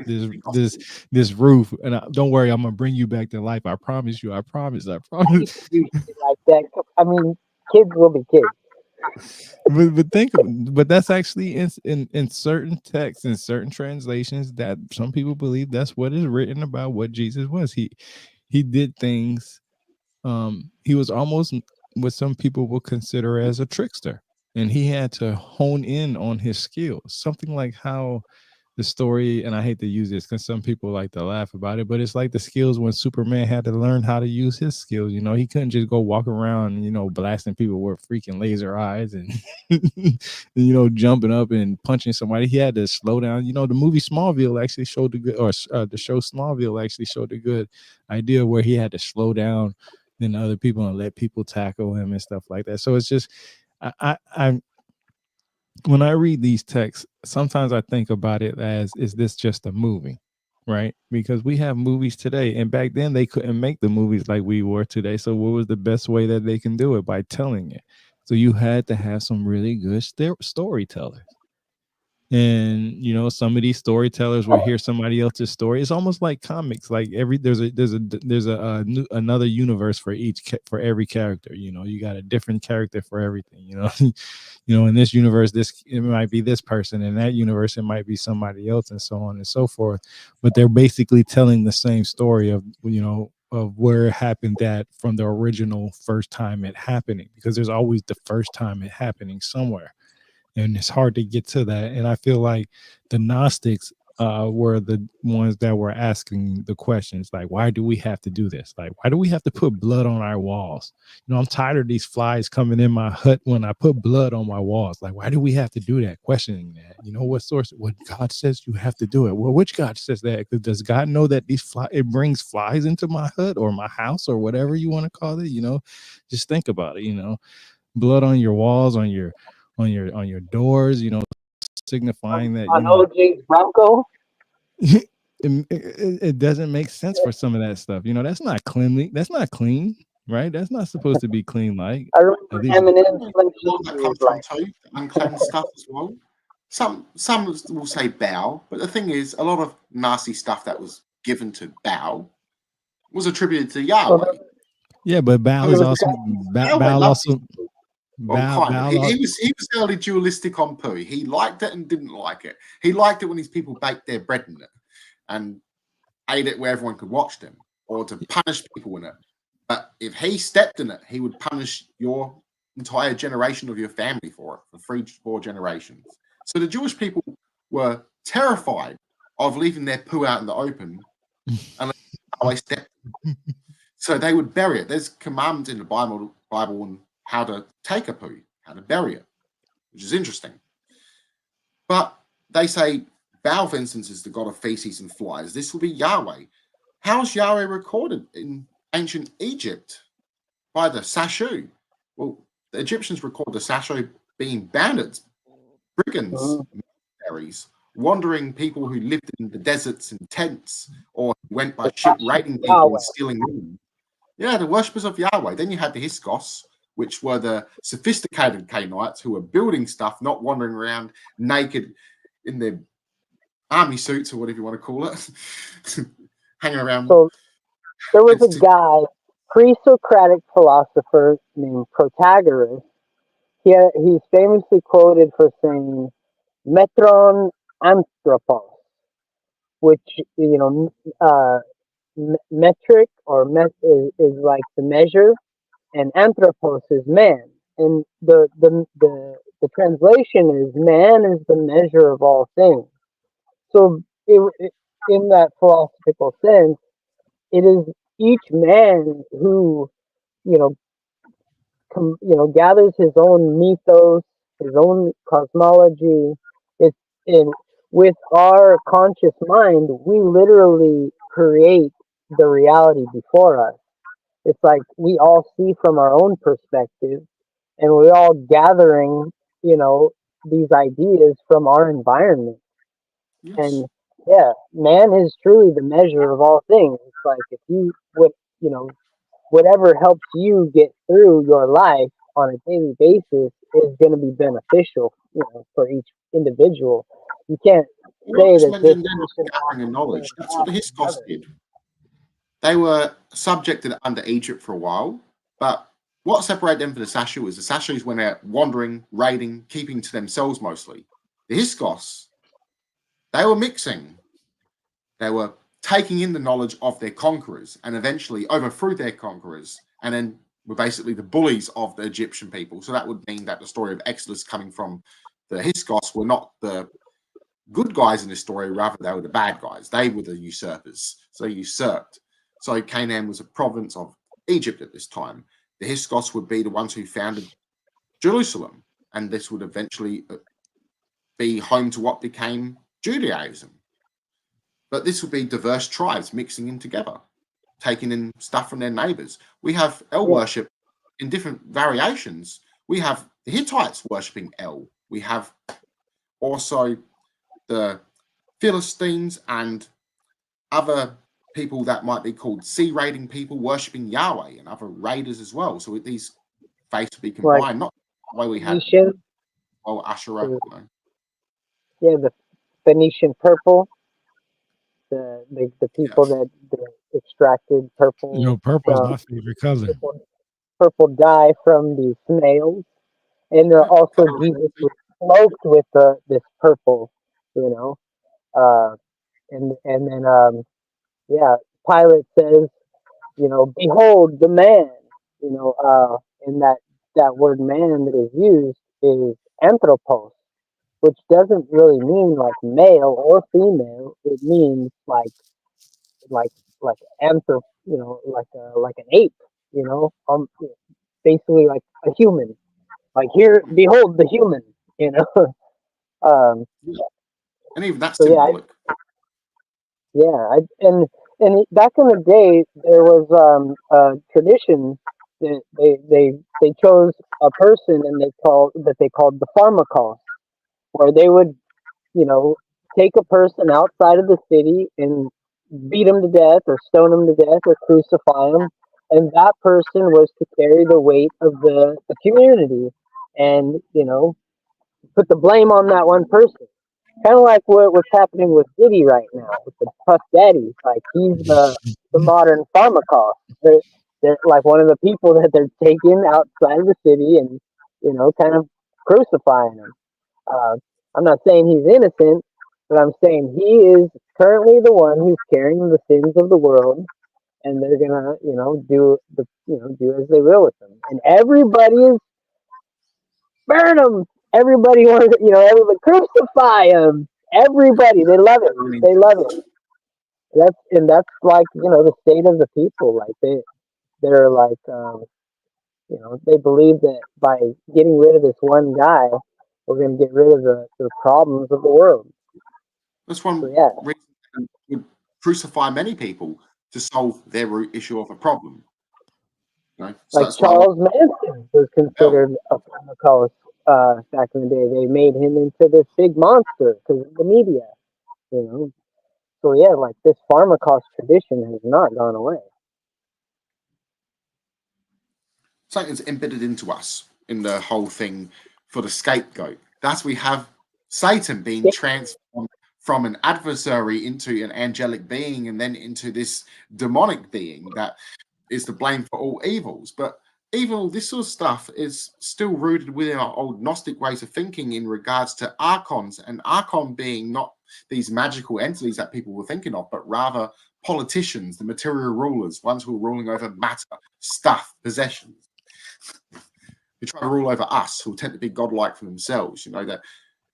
this roof, and don't worry, I'm gonna bring you back to life. I promise you. I promise. I promise. Like that. I mean, kids will be kids. But that's actually in certain texts, in certain translations, that some people believe that's what is written about what Jesus was. He did things. He was almost what some people will consider as a trickster, and he had to hone in on his skills. Something like how the story, and I hate to use this because some people like to laugh about it, but it's like the skills when Superman had to learn how to use his skills. You know, he couldn't just go walk around, you know, blasting people with freaking laser eyes and you know, jumping up and punching somebody. He had to slow down. You know, the movie Smallville actually showed the good, or the show Smallville actually showed a good idea where he had to slow down than other people and let people tackle him and stuff like that. So it's just, I when I read these texts, sometimes I think about it as, is this just a movie? Right? Because we have movies today, and back then they couldn't make the movies like we were today. So what was the best way that they can do it? By telling it. So you had to have some really good storytellers. And you know, some of these storytellers will hear somebody else's story. It's almost like comics. Like there's a new, another universe for for every character. You know, you got a different character for everything. You know, you know, in this universe, this it might be this person. In that universe, it might be somebody else, and so on and so forth. But they're basically telling the same story of, you know, of where it happened, that from the original first time it happening, because there's always the first time it happening somewhere, and it's hard to get to that. And I feel like the Gnostics were the ones that were asking the questions, like, why do we have to do this? Like, why do we have to put blood on our walls? You know, I'm tired of these flies coming in my hut when I put blood on my walls. Like, why do we have to do that? Questioning that. You know, what source? What God says you have to do it. Well, which God says that? Because does God know that it brings flies into my hut or my house or whatever you want to call it? You know, just think about it. You know, blood on your walls, on your doors, you know, signifying that, you On know, OJ's Bronco. it doesn't make sense for some of that stuff. You know, that's not cleanly. That's not clean, right? That's not supposed to be clean. Like, I at remember least, Eminem's A places lot that was comes from like, too, unclean stuff as well. Some will say bow, but the thing is, a lot of nasty stuff that was given to bow was attributed to well, Yahweh. yeah. But Baal there is was also Yahweh Baal loved also it. Well, kind of. Baal. He was fairly dualistic on poo. He liked it and didn't like it. He liked it when his people baked their bread in it and ate it where everyone could watch them, or to punish people in it. But if he stepped in it, he would punish your entire generation of your family for it, for 3-4 generations. So the Jewish people were terrified of leaving their poo out in the open unless they stepped. So they would bury it. There's commandments in the Bible on how to take a poo, how to bury it, which is interesting. But they say Baal, for instance, is the god of feces and flies. This will be Yahweh. How is Yahweh recorded in ancient Egypt? By the Sashu. Well, the Egyptians record the Sashu being bandits, brigands, mercenaries, wandering people who lived in the deserts in tents, or went by ship raiding people and stealing women. Yeah, the worshippers of Yahweh. Then you had the Hyksos, which were the sophisticated Canaanites who were building stuff, not wandering around naked in their army suits or whatever you want to call it, hanging around. so there was a guy, pre-Socratic philosopher named Protagoras. He's famously quoted for saying "metron anthropos," which, you know, metric or is like the measure, and anthropos is man, and the translation is man is the measure of all things. So in that philosophical sense, it is each man who, you know, gathers his own mythos, his own cosmology. It's in With our conscious mind, we literally create the reality before us. It's like we all see from our own perspective, and we're all gathering, you know, these ideas from our environment. Yes. And yeah, man is truly the measure of all things. It's like if you would, you know, whatever helps you get through your life on a daily basis is going to be beneficial, you know, for each individual. You can't You say also that this mentioned then person the has gathering of to be knowledge. better That's what the than the Hyksos other. did. They were subjected under Egypt for a while, but what separated them from the Sashu is the Sashus went out wandering, raiding, keeping to themselves mostly. The Hyksos, they were mixing. They were taking in the knowledge of their conquerors and eventually overthrew their conquerors and then were basically the bullies of the Egyptian people. So that would mean that the story of Exodus coming from the Hyksos were not the good guys in this story, rather they were the bad guys. They were the usurpers. So they usurped. So Canaan was a province of Egypt at this time. The Hyksos would be the ones who founded Jerusalem, and this would eventually be home to what became Judaism. But this would be diverse tribes mixing in together, taking in stuff from their neighbors. We have El Yeah, worship in different variations. We have the Hittites worshipping El. We have also the Philistines and other people that might be called sea raiding people worshipping Yahweh and other raiders as well. So these faiths would be like combined, not the way we had Phoenician, Asherah, you know. yeah, the Phoenician purple, the people Yes. that extracted purple Purple's from my favorite color. purple, purple dye from the snails, and Yeah. also Jesus was cloaked with this purple, you know, uh, and then yeah, Pilate says, you know, behold the man, you know, and that word man that is used is anthropos, which doesn't really mean like male or female. It means like like anthrop, you know, like an ape, you know, basically like a human. Like here, behold the human, you know. um, And even that's so yeah, symbolic. and back in the day, there was a tradition that they chose a person and they called the pharmakos, where they would, you know, take a person outside of the city and beat him to death or stone him to death or crucify him, and that person was to carry the weight of the community, and you know, put the blame on that one person. Kind of like what's happening with Diddy right now with the Puff Daddy. Like he's the modern pharmacist. They're like one of the people that they're taking outside of the city and, you know, kind of crucifying him. Uh, I'm not saying he's innocent, but I'm saying he is currently the one who's carrying the sins of the world, and they're gonna, you know, do as they will with them. And everybody is burn him. Everybody wants, you know, everybody crucify him. Everybody, they love it. They love it. That's like, you know, the state of the people. Like they're like, you know, they believe that by getting rid of this one guy, we're gonna get rid of the problems of the world. That's So one yeah, reason they would crucify many people to solve their root issue of a problem. You know? So like that's why Charles Manson was L. considered a Holocaust back in the day. They made him into this big monster because of the media. You know, so yeah, like this pharmacos tradition has not gone away. Something that's embedded into us in the whole thing for the scapegoat. Thus, we have Satan being Yeah, transformed from an adversary into an angelic being and then into this demonic being that is to blame for all evils. But evil, this sort of stuff is still rooted within our old Gnostic ways of thinking in regards to archons, and archon being not these magical entities that people were thinking of, but rather politicians, the material rulers, ones who are ruling over matter, stuff, possessions, who try to rule over us, who tend to be godlike for themselves, you know, that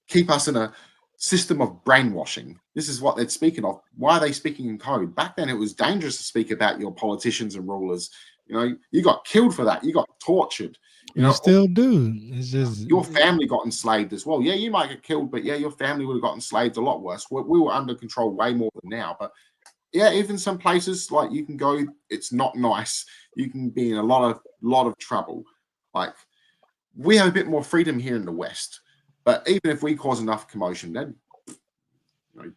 keep us in a system of brainwashing. This is what they're speaking of. Why are they speaking in code? Back then, it was dangerous to speak about your politicians and rulers. You know, you got killed for that. You got tortured. You You know, still do. It's just your family got enslaved as well. Yeah, you might get killed, but yeah, your family would have got enslaved a lot worse. We were under control way more than now. But yeah, even some places like you can go, it's not nice. You can be in a lot of trouble. Like we have a bit more freedom here in the West. But even if we cause enough commotion, then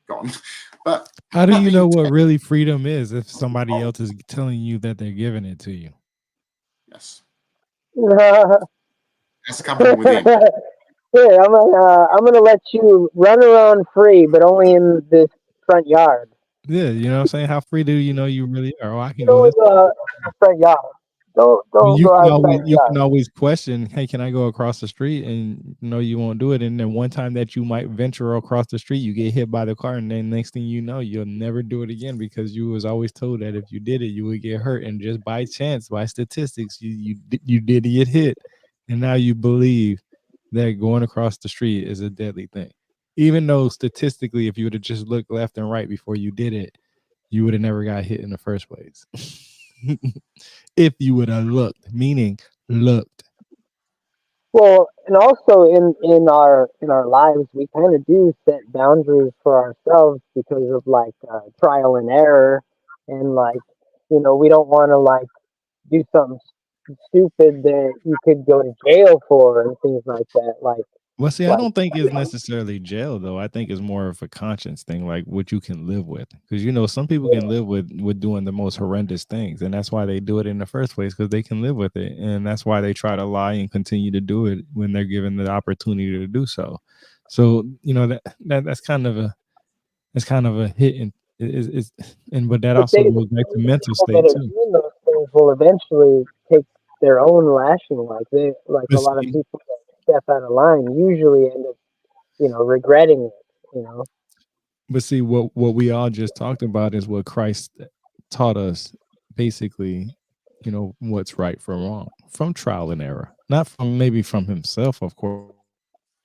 gone. But how do you know what really freedom is if somebody else is telling you that they're giving it to you? Yes, that's coming from within. Here, I'm gonna let you run around free, but only in this front yard. Yeah, you know what I'm saying? How free do you know you really are? Oh, I can You go know, this. the front yard. Don't You go can outside always the you yard. can always question, hey, can I go across the street? And you won't do it. And then one time that you might venture across the street, you get hit by the car, and then next thing you know, you'll never do it again because you was always told that if you did it, you would get hurt. And just by chance, by statistics, you did get hit, and now you believe that going across the street is a deadly thing, even though statistically, if you would have just looked left and right before you did it, you would have never got hit in the first place. If you would have looked, meaning looked. Well, and also in our lives, we kind of do set boundaries for ourselves because of like trial and error, and like we don't want to like do something stupid that you could go to jail for and things like that. Well, see, I Like don't think it's necessarily jail, though. I think it's more of a conscience thing, like what you can live with. Because some people can live with doing the most horrendous things, and that's why they do it in the first place, because they can live with it, and that's why they try to lie and continue to do it when they're given the opportunity to do so. So that's kind of a hit, and but that but also the goes back to same mental people that state are too. doing those things will eventually take their own lashing. Like a But lot of see, people that step out of line usually end up regretting it. what we all just talked about is what Christ taught us, basically, what's right from wrong, from trial and error, not from himself, of course.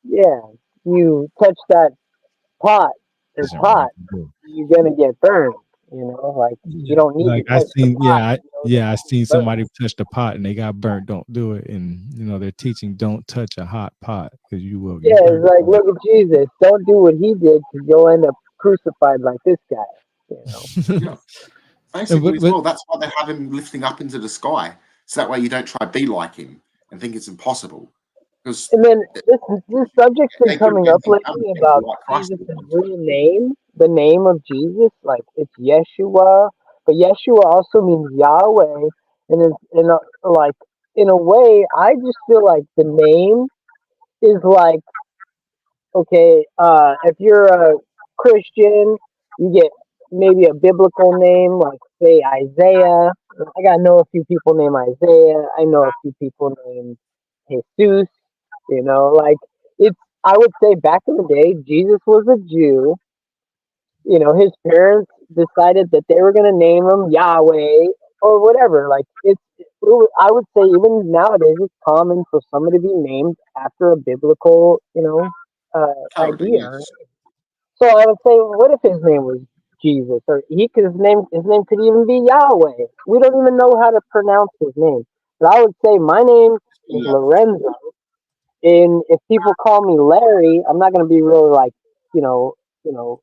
Yeah, you touch that pot or Isn't right pot, to do. you're gonna get burned. Like you Yeah, don't need to like I touch the seen, pot. I seen Burn. somebody touch the pot and they got burnt. Don't do it, and they're teaching don't touch a hot pot because you will Yeah, get it's burnt. like look at Jesus. Don't do what he did, because you'll end up crucified like this guy. You know. Yeah, basically as but well. That's why they have him lifting up into the sky, so that way you don't try to be like him and think it's impossible. Because And then this subject's been they could coming have up been other lately people about like Christ. Jesus' real name, the name of Jesus. Like it's Yeshua, but Yeshua also means Yahweh, and like in a way, I just feel like the name is like okay. If you're a Christian, you get maybe a biblical name, like say Isaiah. I got to know a few people named Isaiah. I know a few people named Jesus. Like it's. I would say back in the day, Jesus was a Jew. His parents decided that they were going to name him Yahweh or whatever. Like I would say even nowadays it's common for somebody to be named after a biblical, Character, idea. yes. So I would say, what if his name was Jesus, or his name could even be Yahweh. We don't even know how to pronounce his name. But I would say my name is Yeah, Lorenzo, and if people call me Larry, I'm not going to be really like, you know, you know,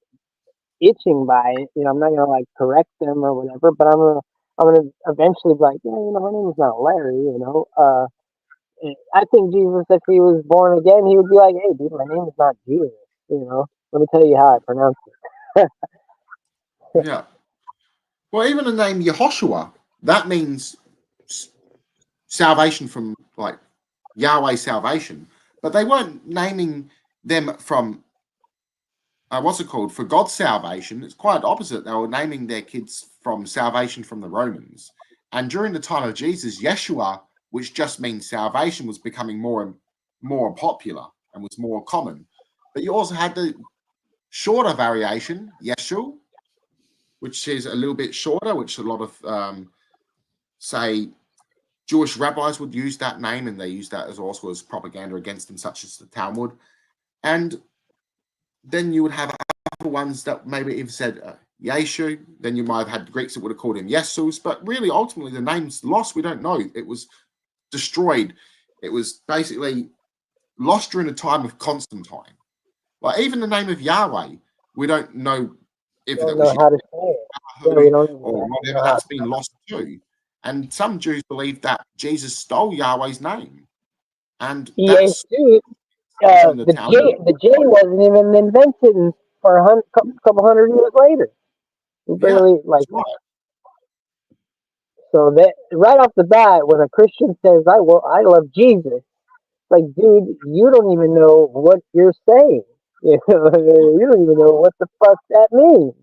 itching by it. I'm not going to like correct them or whatever. But I'm gonna eventually be like, yeah, my name is not Larry. I think Jesus, if he was born again, he would be like, hey, dude, my name is not Jesus. Let me tell you how I pronounce it. yeah. Well, even the name Yehoshua, that means salvation from like Yahweh salvation, but they weren't naming them from what's it called, for God's salvation. It's quite opposite. They were naming their kids from salvation from the Romans. And during the time of Jesus, Yeshua, which just means salvation, was becoming more and more popular and was more common. But you also had the shorter variation, Yeshua, which is a little bit shorter, which a lot of say Jewish rabbis would use that name, and they use that as also as propaganda against them, such as the Talmud. And then you would have other ones that maybe even said Yeshu. Then you might have had Greeks that would have called him Jesus. But really, ultimately, the name's lost. We don't know. It was destroyed. It was basically lost during the time of Constantine. Like even the name of Yahweh, we don't know if that Don't was know how to say it. Yeah, we Yahweh don't even or actually whatever. know how. That's been lost too. And some Jews believe that Jesus stole Yahweh's name. And EA that's too. in the Talmud. The J wasn't even invented for a couple hundred years later. Yeah, Barely like that's right. so that right off the bat, when a Christian says, I love Jesus," like, dude, you don't even know what you're saying. You don't even know what the fuck that means.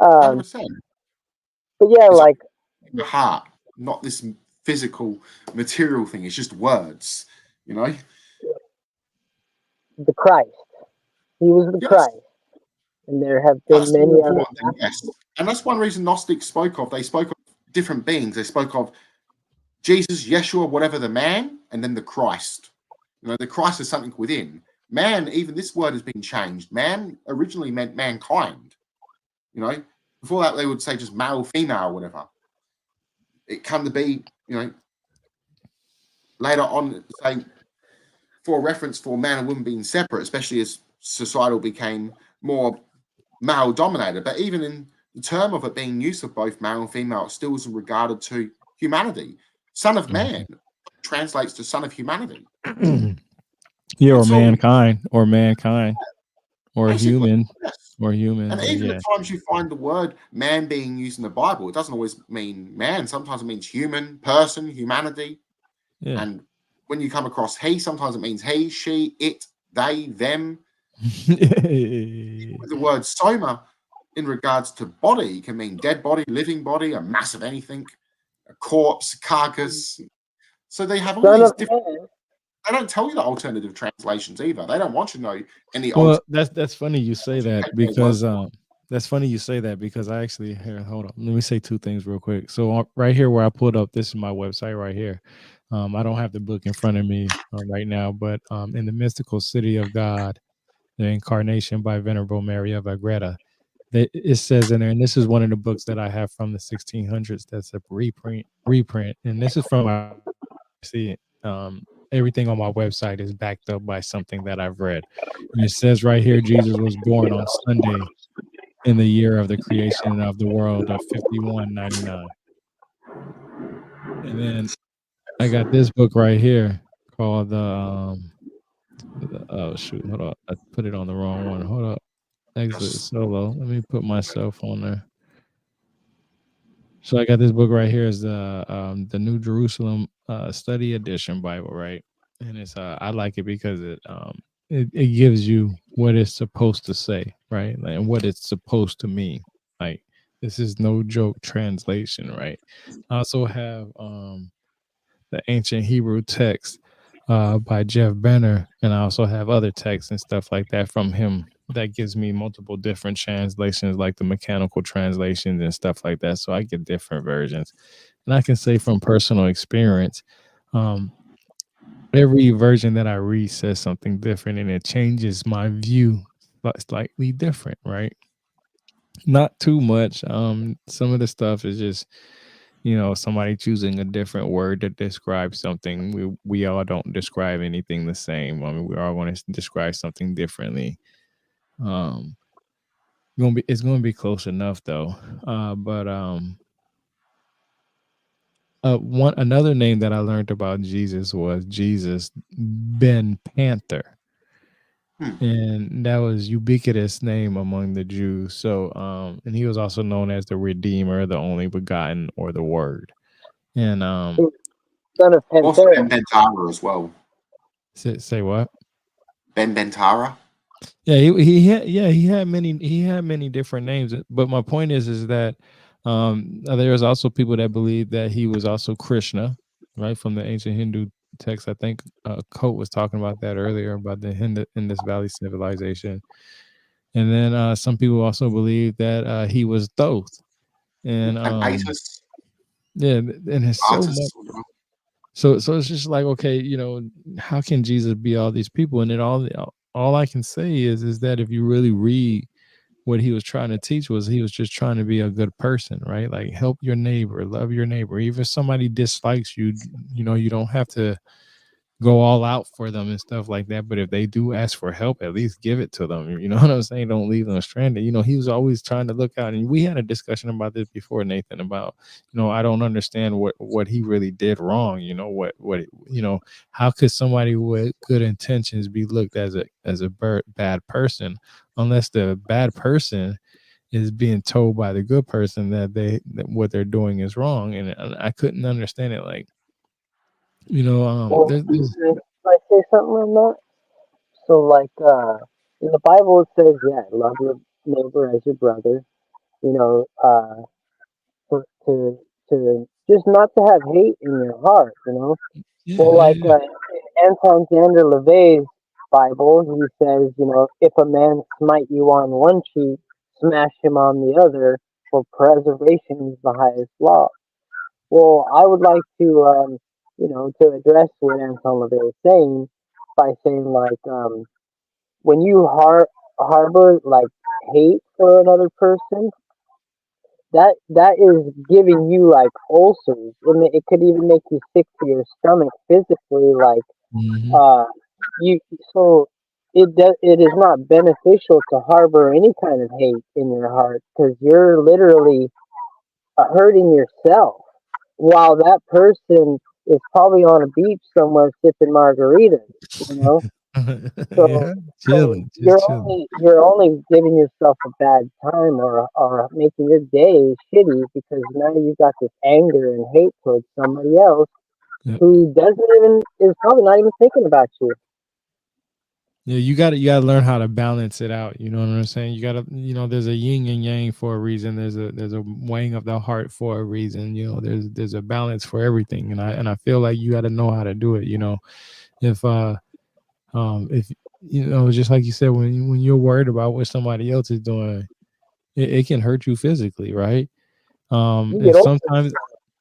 100%. But yeah, It's like the heart, not this physical, material thing. It's just words, you know? the Christ, he was the Yes, Christ, and there have been that's the many other important thing. Yes. And that's one reason Gnostics spoke of. They spoke of different beings. They spoke of Jesus, Yeshua, whatever the man, and then the Christ. You know, the Christ is something within. Man, even this word has been changed. Man originally meant mankind. You know, before that they would say just male, female, whatever. It come to be, you know, later on, say for a reference for man and woman being separate, especially as societal became more male dominated. But even in the term of it being used of both male and female, it still is regarded to humanity. Son of man translates to son of humanity. Yeah, or It's all mankind, or basically, human, yes. or human. And But even yeah, at times you find the word man being used in the Bible, it doesn't always mean man. Sometimes it means human, person, humanity. yeah. And when you come across he, sometimes it means he, she, it, they, them. With the word soma in regards to body can mean dead body, living body, a mass of anything, a corpse, carcass. So they have all son these of different. man. They don't tell you the alternative translations either. They don't want you to know any Well, alternative. that's funny you say that Take their word because that's funny you say that because I actually here hold on. Let me say two things real quick. So right here where I pulled up, this is my website right here. I don't have the book in front of me right now, but in the mystical city of God, the incarnation by Venerable Maria of Agreda, it says in there, and this is one of the books that I have from the 1600s. That's a reprint, and this is from my see it. Everything on my website is backed up by something that I've read. And it says right here, Jesus was born on Sunday in the year of the creation of the world of 5199. And then I got this book right here called oh shoot, hold up. I put it on the wrong one. Hold up. Exit solo. Let me put myself on there. So I got this book right here is the New Jerusalem Study Edition Bible, right? And it's I like it because it gives you what it's supposed to say, right? And what it's supposed to mean. Like this is no joke translation, right? I also have the ancient Hebrew text by Jeff Benner, and I also have other texts and stuff like that from him that gives me multiple different translations, like the mechanical translations and stuff like that. So I get different versions, and I can say from personal experience, every version that I read says something different, and it changes my view slightly different, right? Not too much. Some of the stuff is just somebody choosing a different word to describe something. We all don't describe anything the same. I mean, we all want to describe something differently. It's gonna be close enough though. But one another name that I learned about Jesus was Jesus Ben Panther. And that was ubiquitous name among the Jews. So and he was also known as the Redeemer, the only begotten, or the Word. And Son of Also Pantera. Ben Bentara as well. say what? Ben Bentara. Yeah, he had many different names. But my point is that there's also people that believe that he was also Krishna, right, from the ancient Hindu text. I think Coate was talking about that earlier about the Indus Valley civilization. And then some people also believe that he was Thoth. And And Atus. yeah, and it's so much. So it's just like, okay, how can Jesus be all these people? And then all I can say is that if you really read what he was trying to teach, was he was just trying to be a good person, right? Like help your neighbor, love your neighbor. Even if somebody dislikes you, you don't have to go all out for them and stuff like that. But if they do ask for help, at least give it to them. You know what I'm saying? Don't leave them stranded. You know, he was always trying to look out. And we had a discussion about this before, Nathan, about, you know, I don't understand what he really did wrong. You know, you know, how could somebody with good intentions be looked as a bad person, unless the bad person is being told by the good person that what they're doing is wrong. And I couldn't understand it. Like, you know, Well, if I say something on that, so like in the Bible it says, yeah, love your neighbor as your brother. You know, for, to just not to have hate in your heart. You know, well, like yeah. in Anton Xander LaVey's Bible, he says, you know, if a man smite you on one cheek, smash him on the other, for preservation is the highest law. Well, I would like to, you know, to address what Anton LaVey is saying by saying, like, when you harbor like hate for another person, that is giving you like ulcers. It could even make you sick to your stomach physically. Like, Mhm. uh, you so it is not beneficial to harbor any kind of hate in your heart because you're literally hurting yourself while that person is probably on a beach somewhere sipping margaritas. You know, so Yeah, so chilling, just chilling. you're only giving yourself a bad time or making your day shitty because now you've got this anger and hate towards somebody else Yep. who doesn't even is probably not even thinking about you. Yeah, you gotta learn how to balance it out. You know what I'm saying? You gotta, you know, there's a yin and yang for a reason. There's a weighing of the heart for a reason. You know, there's a balance for everything, and I feel like you got to know how to do it. You know, if you know, just like you said, when you're worried about what somebody else is doing, it can hurt you physically, right? You And get over sometimes,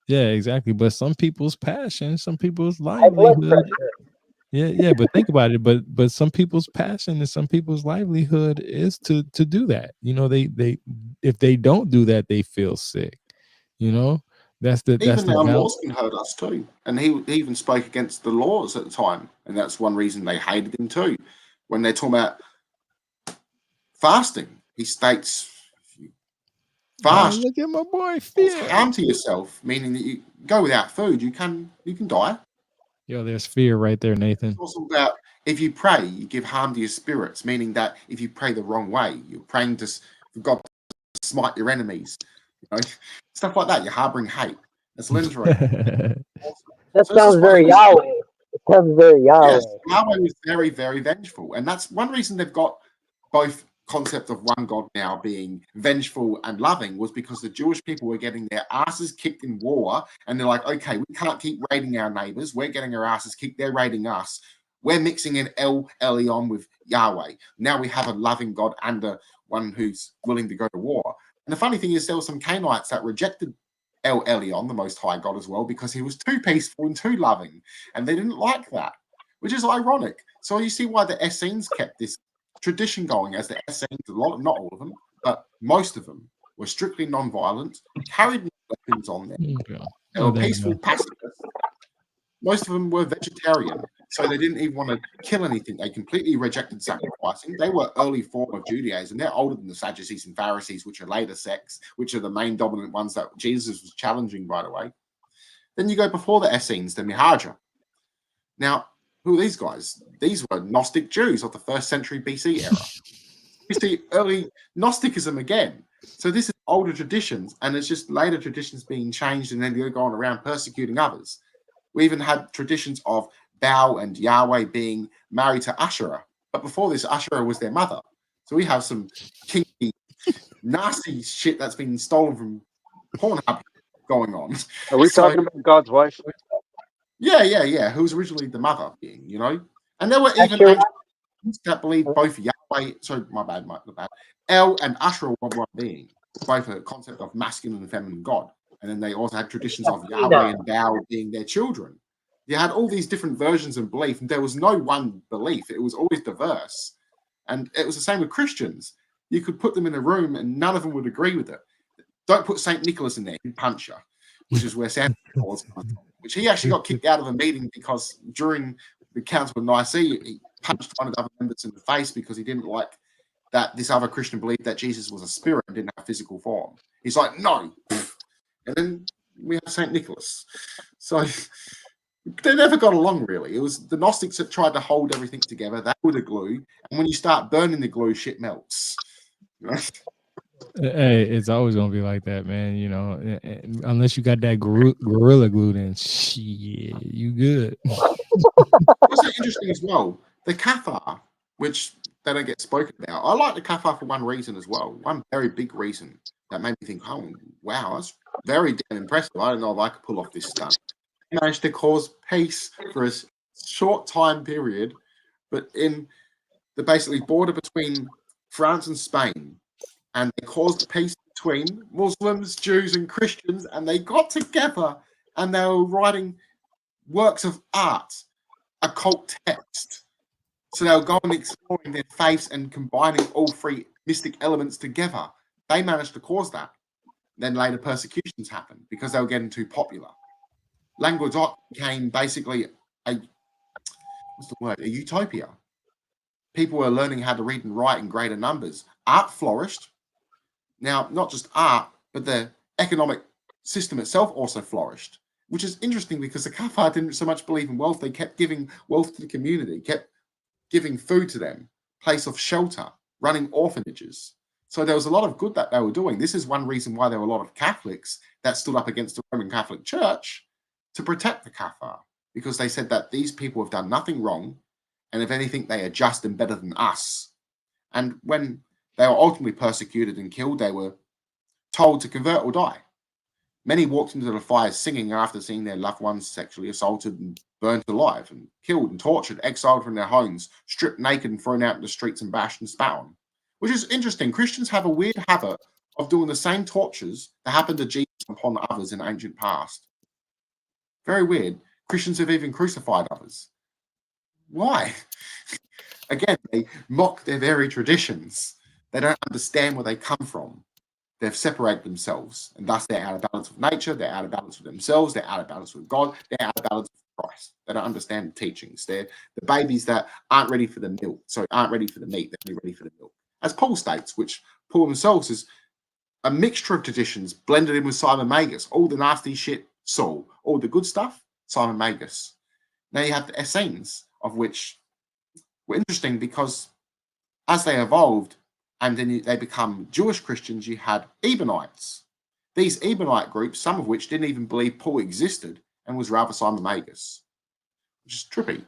yeah, exactly. But some people's passion, some people's high blood livelihood. pressure. Yeah, but think about it. But some people's passion and some people's livelihood is to do that. You know, they if they don't do that, they feel sick. You know, that's Even the our balance. Lawson heard us too, and he even spoke against the laws at the time, and that's one reason they hated him too. When they're talking about fasting, he states, if you Oh, fast, look at my boy cause Fear. harm to yourself, meaning that you go without food, you can die. Yo, there's Fear right there, It's Nathan. also about if you pray, you give harm to your spirits, meaning that if you pray the wrong way, you're praying for God to smite your enemies, you know, stuff like that. You're harboring hate. That's literally awesome. That So this is sounds what he very was. Yahweh. It sounds very Yes, Yahweh. Yahweh was very, very vengeful, and that's one reason they've got both concept of one God now being vengeful and loving was because the Jewish people were getting their asses kicked in war, and they're like, okay, we can't keep raiding our neighbors. We're getting our asses kicked. They're raiding us. We're mixing in El Elyon with Yahweh. Now we have a loving God and a one who's willing to go to war. And the funny thing is, there were some Canaanites that rejected El Elyon, the Most High God, as well, because he was too peaceful and too loving, and they didn't like that, which is ironic. So you see why the Essenes kept this tradition going, as the Essenes, not all of them, but most of them were strictly non-violent, carried no weapons on them. Okay. They Oh, were there you peaceful go. pacifists. Most of them were vegetarian, so they didn't even want to kill anything. They completely rejected sacrificing. They were early form of Judaism. They're older than the Sadducees and Pharisees, which are later sects, which are the main dominant ones that Jesus was challenging, by the way. Then you go before the Essenes, the Mihaja. Now, who are these guys? These were Gnostic Jews of the 1st century BC era. You see early Gnosticism again. So this is older traditions, and it's just later traditions being changed, and then they're going around persecuting others. We even had traditions of Baal and Yahweh being married to Asherah, but before this, Asherah was their mother. So we have some kinky, nasty shit that's been stolen from Pornhub going on. Are we So talking about God's wife? yeah, who was originally the mother being, you know? And there were even Asher, ancient that believed both Yahweh, sorry, my bad, El and Asherah were one being, both a concept of masculine and feminine God. And then they also had traditions of Yahweh and Baal being their children. You had all these different versions of belief, and there was no one belief. It was always diverse. And it was the same with Christians. You could put them in a room and none of them would agree with it. Don't put St. Nicholas in there, in Puncher, which is where Santa Claus comes from, which he actually got kicked out of a meeting because during the Council of Nicaea, he punched one of the other members in the face because he didn't like that this other Christian believed that Jesus was a spirit and didn't have physical form. He's like, no. And then we have St. Nicholas. So they never got along, really. It was the Gnostics that tried to hold everything together. They were the glue. And when you start burning the glue, shit melts. Hey, it's always gonna be like that, man. You know, unless you got that gorilla glue, then shit, you good. What's interesting as well, the kafar, which they don't get spoken about. I like the kafar for one reason as well. One very big reason that made me think, oh, wow, that's very damn impressive. I don't know if I could pull off this stunt. They managed to cause peace for a short time period, but in the basically border between France and Spain, and they caused peace between Muslims, Jews, and Christians, and they got together and they were writing works of art, occult text. So they'll go and exploring their faiths and combining all three mystic elements together. They managed to cause that. Then later persecutions happened because they were getting too popular. Languedoc became basically a utopia. People were learning how to read and write in greater numbers. Art flourished. Now, not just art, but the economic system itself also flourished, which is interesting because the Kafar didn't so much believe in wealth. They kept giving wealth to the community, kept giving food to them, place of shelter, running orphanages. So there was a lot of good that they were doing. This is one reason why there were a lot of Catholics that stood up against the Roman Catholic Church to protect the Kafar, because they said that these people have done nothing wrong, and if anything, they are just and better than us. And when they were ultimately persecuted and killed, they were told to convert or die. Many walked into the fire singing after seeing their loved ones sexually assaulted and burnt alive, and killed and tortured, exiled from their homes, stripped naked and thrown out in the streets and bashed and spat on. Which is interesting. Christians have a weird habit of doing the same tortures that happened to Jesus upon others in the ancient past. Very weird. Christians have even crucified others. Why? Again, they mock their very traditions. They don't understand where they come from. They've separated themselves, and thus they're out of balance with nature, they're out of balance with themselves, they're out of balance with God, they're out of balance with Christ. They don't understand the teachings. They're the babies that aren't ready for the milk, aren't ready for the meat, they're only ready for the milk. As Paul states, which Paul himself is a mixture of traditions blended in with Simon Magus. All the nasty shit, Saul. All the good stuff, Simon Magus. Now you have the Essenes, of which were interesting because as they evolved, and then they become Jewish Christians, you had Ebionites. These Ebionite groups, some of which didn't even believe Paul existed and was rather Simon Magus, which is trippy.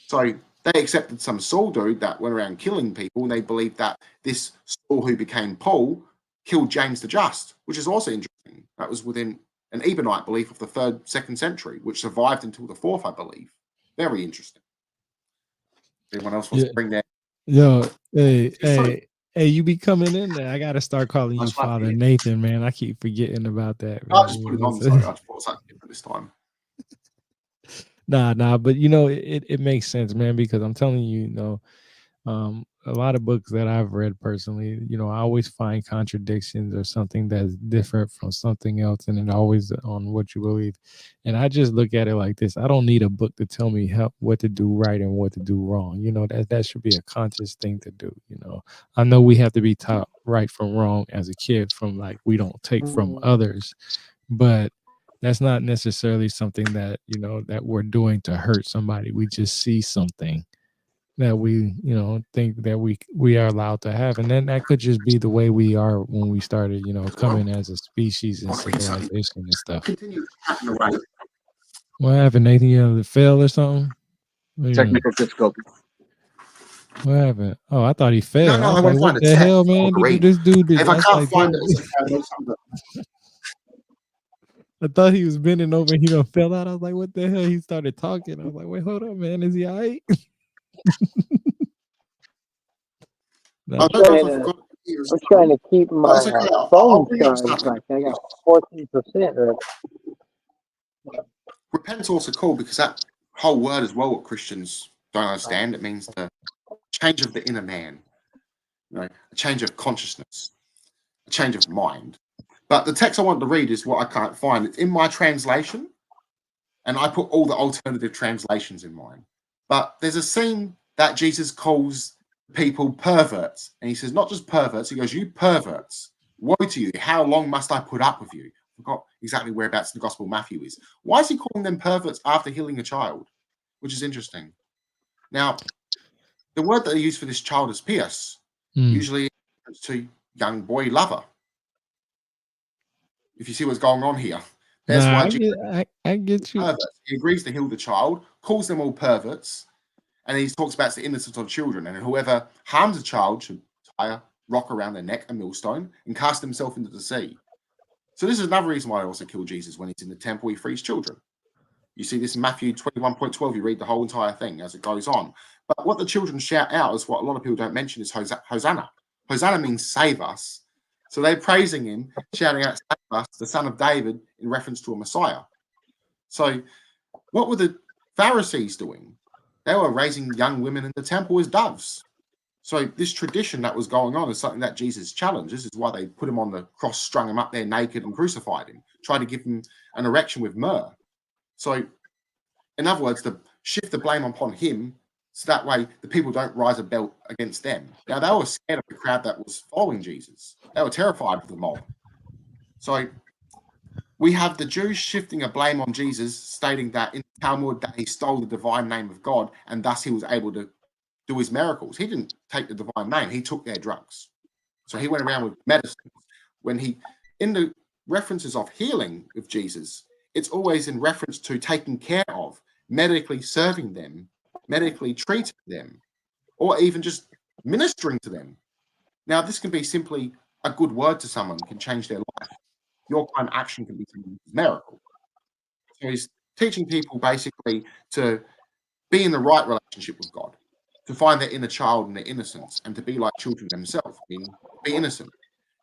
So they accepted some Saul dude that went around killing people, and they believed that this Saul who became Paul killed James the Just, which is also interesting. That was within an Ebionite belief of the 3rd, 2nd century, which survived until the 4th, I believe. Very interesting. Anyone else wants to bring that? Yo, hey, you be coming in there. I gotta start calling you Father Nathan, man. I keep forgetting about that. Man. I just put it on, sorry. I just thought something different this time. Nah, but you know, it makes sense, man, because I'm telling you, you know, a lot of books that I've read personally, you know, I always find contradictions or something that's different from something else, and it always on what you believe. And I just look at it like this: I don't need a book to tell me what to do right and what to do wrong. You know, that should be a conscious thing to do. You know, I know we have to be taught right from wrong as a kid, from like we don't take from others, but that's not necessarily something that, you know, that we're doing to hurt somebody. We just see something that we, you know, think that we are allowed to have, and then that could just be the way we are when we started, you know, coming as a species and civilization and stuff. What happened, Nathan? You fail or something? Technical difficulty. What happened? Oh, I thought he failed. No, I was like, what the hell, man? This dude did. If I can't find it, I thought he was bending over and he done fell out. I was like, what the hell? He started talking. I was like, wait, hold up, man. Is he all right? I'm trying to keep my phone charged. Like I got 14%. Repent's also cool because that whole word as well, what Christians don't understand, it means the change of the inner man, you know, a change of consciousness, a change of mind. But the text I want to read is what I can't find. It's in my translation, and I put all the alternative translations in mine. But there's a scene that Jesus calls people perverts. And he says, not just perverts, he goes, you perverts, woe to you. How long must I put up with you? I forgot exactly whereabouts the Gospel of Matthew is. Why is he calling them perverts after healing a child? Which is interesting. Now, the word that they use for this child is pious, usually to young boy lover. If you see what's going on here, that's why I get you. Perverts. He agrees to heal the child, calls them all perverts, and he talks about the innocence of children. And whoever harms a child should tie a rock around their neck, a millstone, and cast himself into the sea. So this is another reason why I also kill Jesus. When he's in the temple, he frees children. You see this in Matthew 21:12. You read the whole entire thing as it goes on. But what the children shout out is what a lot of people don't mention is Hosanna. Hosanna means save us. So they're praising him, shouting out, save us, the son of David, in reference to a Messiah. So what were the Pharisees doing? They were raising young women in the temple as doves. So this tradition that was going on is something that Jesus challenged. This is why they put him on the cross, strung him up there naked and crucified him, tried to give him an erection with myrrh. So in other words, to shift the blame upon him, so that way the people don't rise a belt against them. Now, they were scared of the crowd that was following Jesus. They were terrified of the mob. So we have the Jews shifting a blame on Jesus, stating that in the Talmud that he stole the divine name of God, and thus he was able to do his miracles. He didn't take the divine name. He took their drugs. So he went around with medicine. When he, in the references of healing with Jesus, it's always in reference to taking care of, medically serving them, medically treating them, or even just ministering to them. Now, this can be simply a good word to someone, can change their life. Your kind of action can be a miracle. So he's teaching people basically to be in the right relationship with God, to find their inner child and their innocence, and to be like children themselves, be innocent.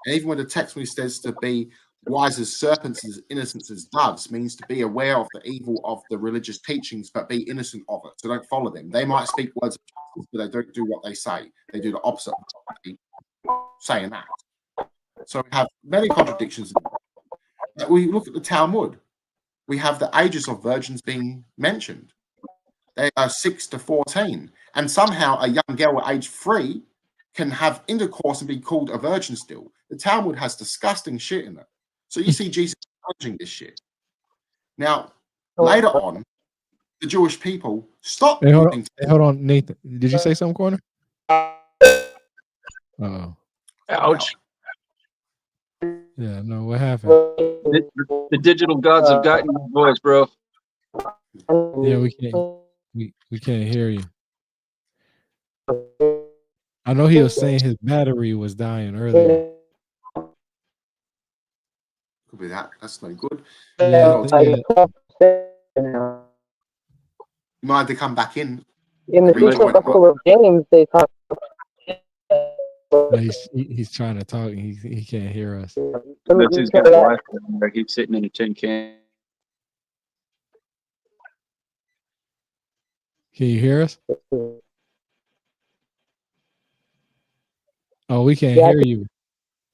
And even when the text when he says to be wise as serpents, as innocent as doves, means to be aware of the evil of the religious teachings, but be innocent of it. So don't follow them. They might speak words of justice, but they don't do what they say. They do the opposite of what they say and act. So we have many contradictions. We look at the Talmud. We have the ages of virgins being mentioned. They are 6 to 14. And somehow a young girl at age 3 can have intercourse and be called a virgin still. The Talmud has disgusting shit in it. So you see Jesus challenging this shit. Now, later on, the Jewish people stopped. Hey, hold on, Nathan. Did you say something, Corner? Oh. Ouch. Yeah, no, what happened? The digital gods have gotten your voice, bro. Yeah, we can't hear you. I know he was saying his battery was dying earlier. Could be that. That's no good. Yeah, You might have to come back in. In the Gospel of James, they talk. He's trying to talk. He can't hear us. That's his guy's wife. He's sitting in a tin can. Can you hear us? Oh, we can't hear you.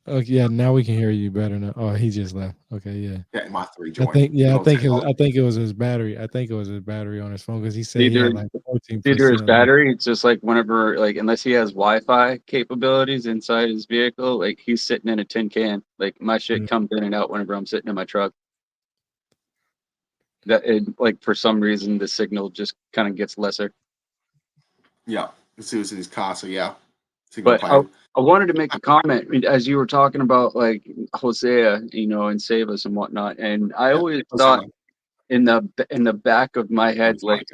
Okay, yeah, now we can hear you better now. Oh, he just left. Okay, yeah. Yeah, my 3 join. I think it was his battery. I think it was his battery on his phone because he said he had like 14%. Either his battery, it's just like whenever, like, unless he has Wi-Fi capabilities inside his vehicle, like he's sitting in a tin can. Like my shit comes in and out whenever I'm sitting in my truck. Like for some reason the signal just kind of gets lesser. Yeah, it was in his car, so yeah. But I wanted to make a comment as you were talking about like Hosea, and save us and whatnot. And I always thought in the back of my head, like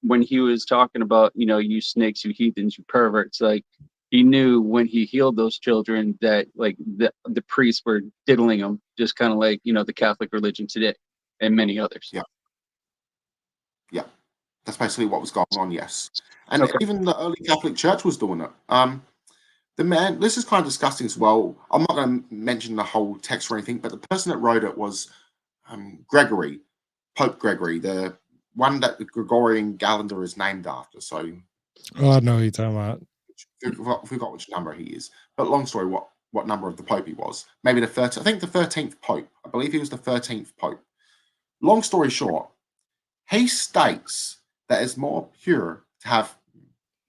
when he was talking about, you snakes, you heathens, you perverts, like he knew when he healed those children that like the priests were diddling them, just kind of like, the Catholic religion today and many others. Yeah. Yeah. That's basically what was going on, yes. And even the early Catholic Church was doing it. This is kind of disgusting as well. I'm not going to mention the whole text or anything, but the person that wrote it was Gregory, Pope Gregory, the one that the Gregorian calendar is named after. So, I know who you're talking about. I forgot which number he is. But long story, what number of the Pope he was. Maybe the 13th. I think the 13th Pope. I believe he was the 13th Pope. Long story short, he states that it's more pure to have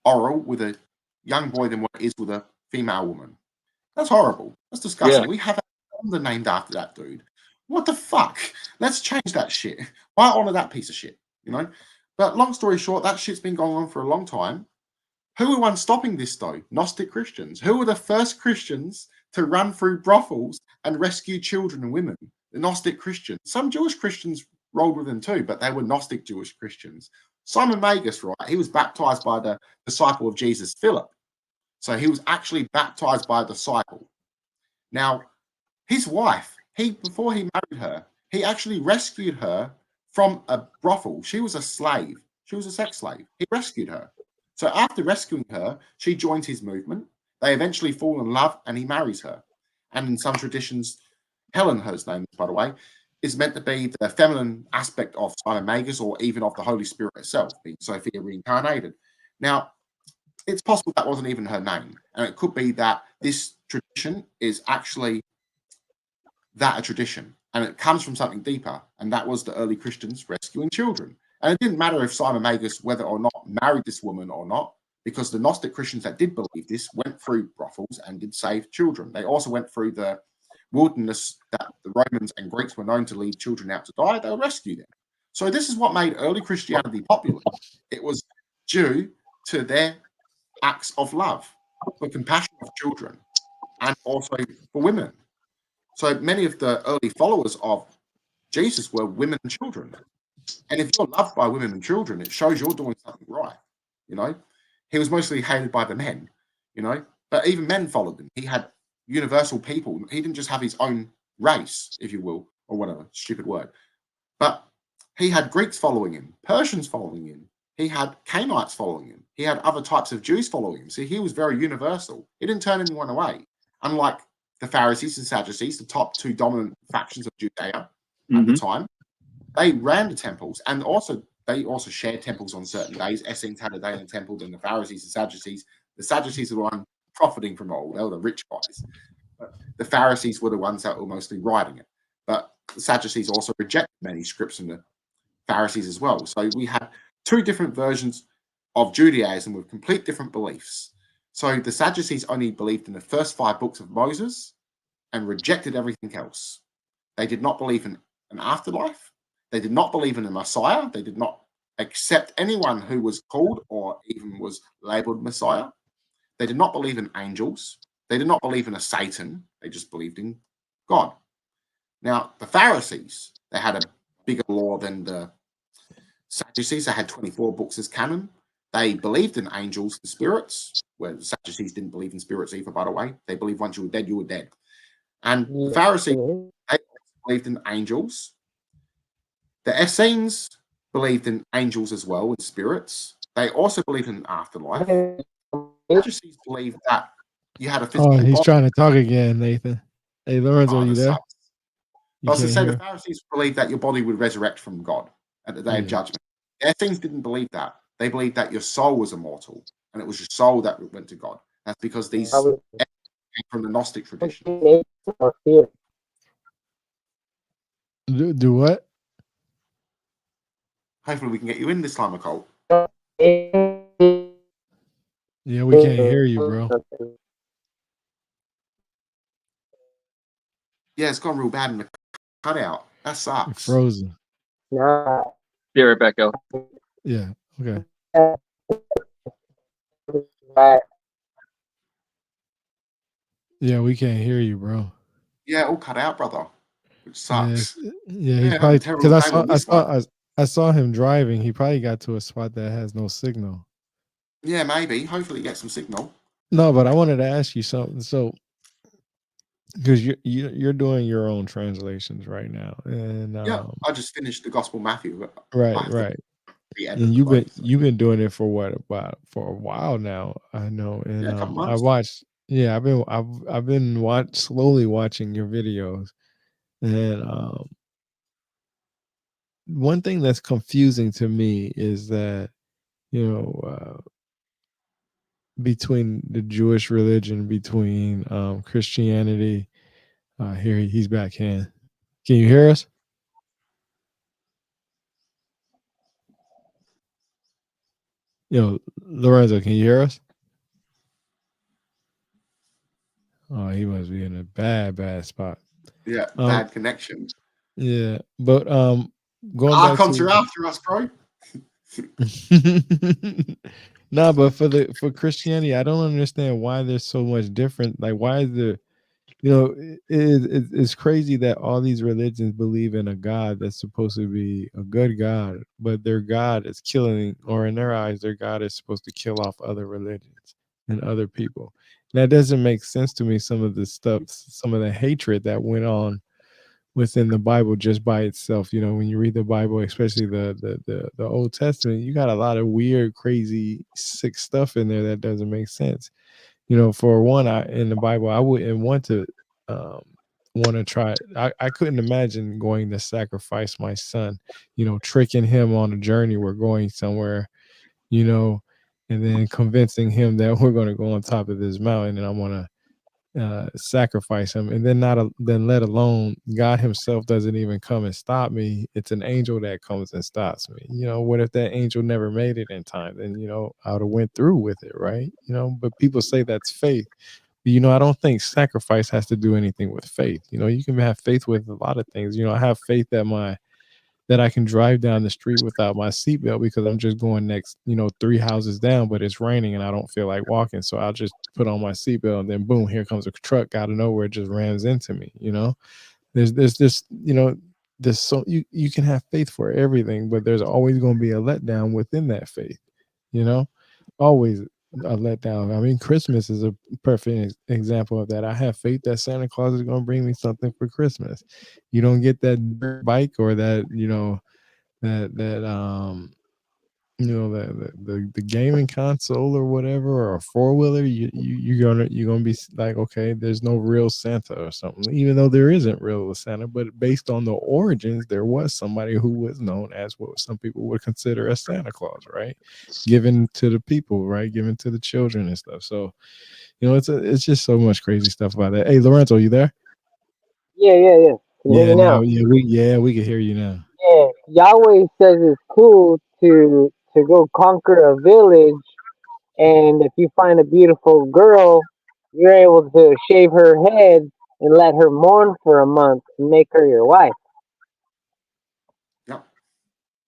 oral with a young boy than what it is with a female woman. That's horrible. That's disgusting. Yeah. We have a calendar named after that dude. What the fuck? Let's change that shit. Why honor that piece of shit? You know? But long story short, that shit's been going on for a long time. Who were the ones stopping this though? Gnostic Christians. Who were the first Christians to run through brothels and rescue children and women? The Gnostic Christians. Some Jewish Christians rolled with them too, but they were Gnostic Jewish Christians. Simon Magus, right? He was baptized by the disciple of Jesus, Philip. So he was actually baptized by a disciple. Now, his wife, before he married her, he actually rescued her from a brothel. She was a slave. She was a sex slave. He rescued her. So after rescuing her, she joins his movement. They eventually fall in love and he marries her. And in some traditions, Helen, her name, by the way, is meant to be the feminine aspect of Simon Magus or even of the Holy Spirit itself, being Sophia reincarnated. Now, it's possible that wasn't even her name. And it could be that this tradition is actually a tradition. And it comes from something deeper. And that was the early Christians rescuing children. And it didn't matter if Simon Magus, whether or not married this woman or not, because the Gnostic Christians that did believe this went through brothels and did save children. They also went through the wilderness that the Romans and Greeks were known to leave children out to die. They'll rescue them. So this is what made early Christianity popular. It was due to their acts of love, for compassion of children, and also for women. So many of the early followers of Jesus were women and children. And if you're loved by women and children, it shows you're doing something right. You know, he was mostly hated by the men, you know, but even men followed him. He had universal people. He didn't just have his own race, if you will, or whatever, stupid word. But he had Greeks following him, Persians following him. He had Canaanites following him. He had other types of Jews following him. So he was very universal. He didn't turn anyone away. Unlike the Pharisees and Sadducees, the top two dominant factions of Judea at the time, they ran the temples, and they also shared temples on certain days. Essenes had a day in the temple than the Pharisees and Sadducees. The Sadducees were the one profiting from it all. They were the rich guys. But the Pharisees were the ones that were mostly writing it. But the Sadducees also rejected many scripts from the Pharisees as well. So we had two different versions of Judaism with complete different beliefs. So the Sadducees only believed in the first 5 books of Moses and rejected everything else. They did not believe in an afterlife. They did not believe in a Messiah. They did not accept anyone who was called or even was labeled Messiah. They did not believe in angels. They did not believe in a Satan. They just believed in God. Now, the Pharisees, they had a bigger law than the Sadducees. They had 24 books as canon. They believed in angels and spirits, where the Sadducees didn't believe in spirits either, by the way. They believed once you were dead, you were dead. And the Pharisees, they believed in angels. The Essenes believed in angels as well, and spirits. They also believed in an afterlife. The Sadducees believed that you had a physical body. He's body. trying to talk again, Nathan. Hey, Lorenzo, are you there? I was to say the Pharisees believed that your body would resurrect from God at the day of judgment. The Essenes didn't believe that. They believed that your soul was immortal, and it was your soul that went to God. That's because these came from the Gnostic tradition. Do what? Hopefully we can get you in this time, Nicole. Yeah, we can't hear you, bro. Yeah, it's gone real bad in the cutout. That sucks. It's frozen. Yeah. Be right back out. Yeah. Okay. Yeah, we can't hear you, bro. Yeah, all cut out, brother. Which sucks. Yeah, he's probably because I saw him driving. He probably got to a spot that has no signal. Yeah, maybe. Hopefully, get some signal. No, but I wanted to ask you something. So, because you're doing your own translations right now, and yeah, I just finished the Gospel Matthew. Right. And you've been doing it for for a while now. I know, and I watched. Yeah, I've been slowly watching your videos, and one thing that's confusing to me is that between the Jewish religion, between Christianity. Here he's back in. Can you hear us? Lorenzo, can you hear us? Oh, he must be in a bad spot. Yeah, bad connection. Yeah, but going back Archons to are after us, bro. no, but for Christianity, I don't understand why there's so much different. Like, why is there? It's crazy that all these religions believe in a God that's supposed to be a good God, but their God is killing, or in their eyes, their God is supposed to kill off other religions and other people. That doesn't make sense to me. Some of the stuff, some of the hatred that went on within the Bible just by itself. When you read the Bible, especially the Old Testament, you got a lot of weird, crazy, sick stuff in there that doesn't make sense. For one, in the Bible, I wouldn't want to try. I couldn't imagine going to sacrifice my son, tricking him on a journey. We're going somewhere, and then convincing him that we're going to go on top of this mountain and I want to sacrifice him, and then let alone God himself doesn't even come and stop me. It's an angel that comes and stops me. What if that angel never made it in time? Then I would have went through with it, right? But people say that's faith. But, I don't think sacrifice has to do anything with faith. You can have faith with a lot of things. I have faith that I can drive down the street without my seatbelt because I'm just going next, 3 houses down, but it's raining and I don't feel like walking. So I'll just put on my seatbelt and then boom, here comes a truck out of nowhere, it just rams into me. There's this, there's so you can have faith for everything, but there's always going to be a letdown within that faith, always a letdown. I mean, Christmas is a perfect example of that. I have faith that Santa Claus is going to bring me something for Christmas. You don't get that dirt bike or that, the gaming console or whatever, or a 4-wheeler, you're gonna be like, okay, there's no real Santa or something, even though there isn't real Santa. But based on the origins, there was somebody who was known as what some people would consider a Santa Claus, right? Given to the people, right? Given to the children and stuff. So it's just so much crazy stuff about that. Hey, Lorenzo, you there? Yeah. Can you hear me now? We can hear you now. Yeah, Yahweh says it's cool to go conquer a village, and if you find a beautiful girl, you're able to shave her head and let her mourn for a month and make her your wife. Yeah,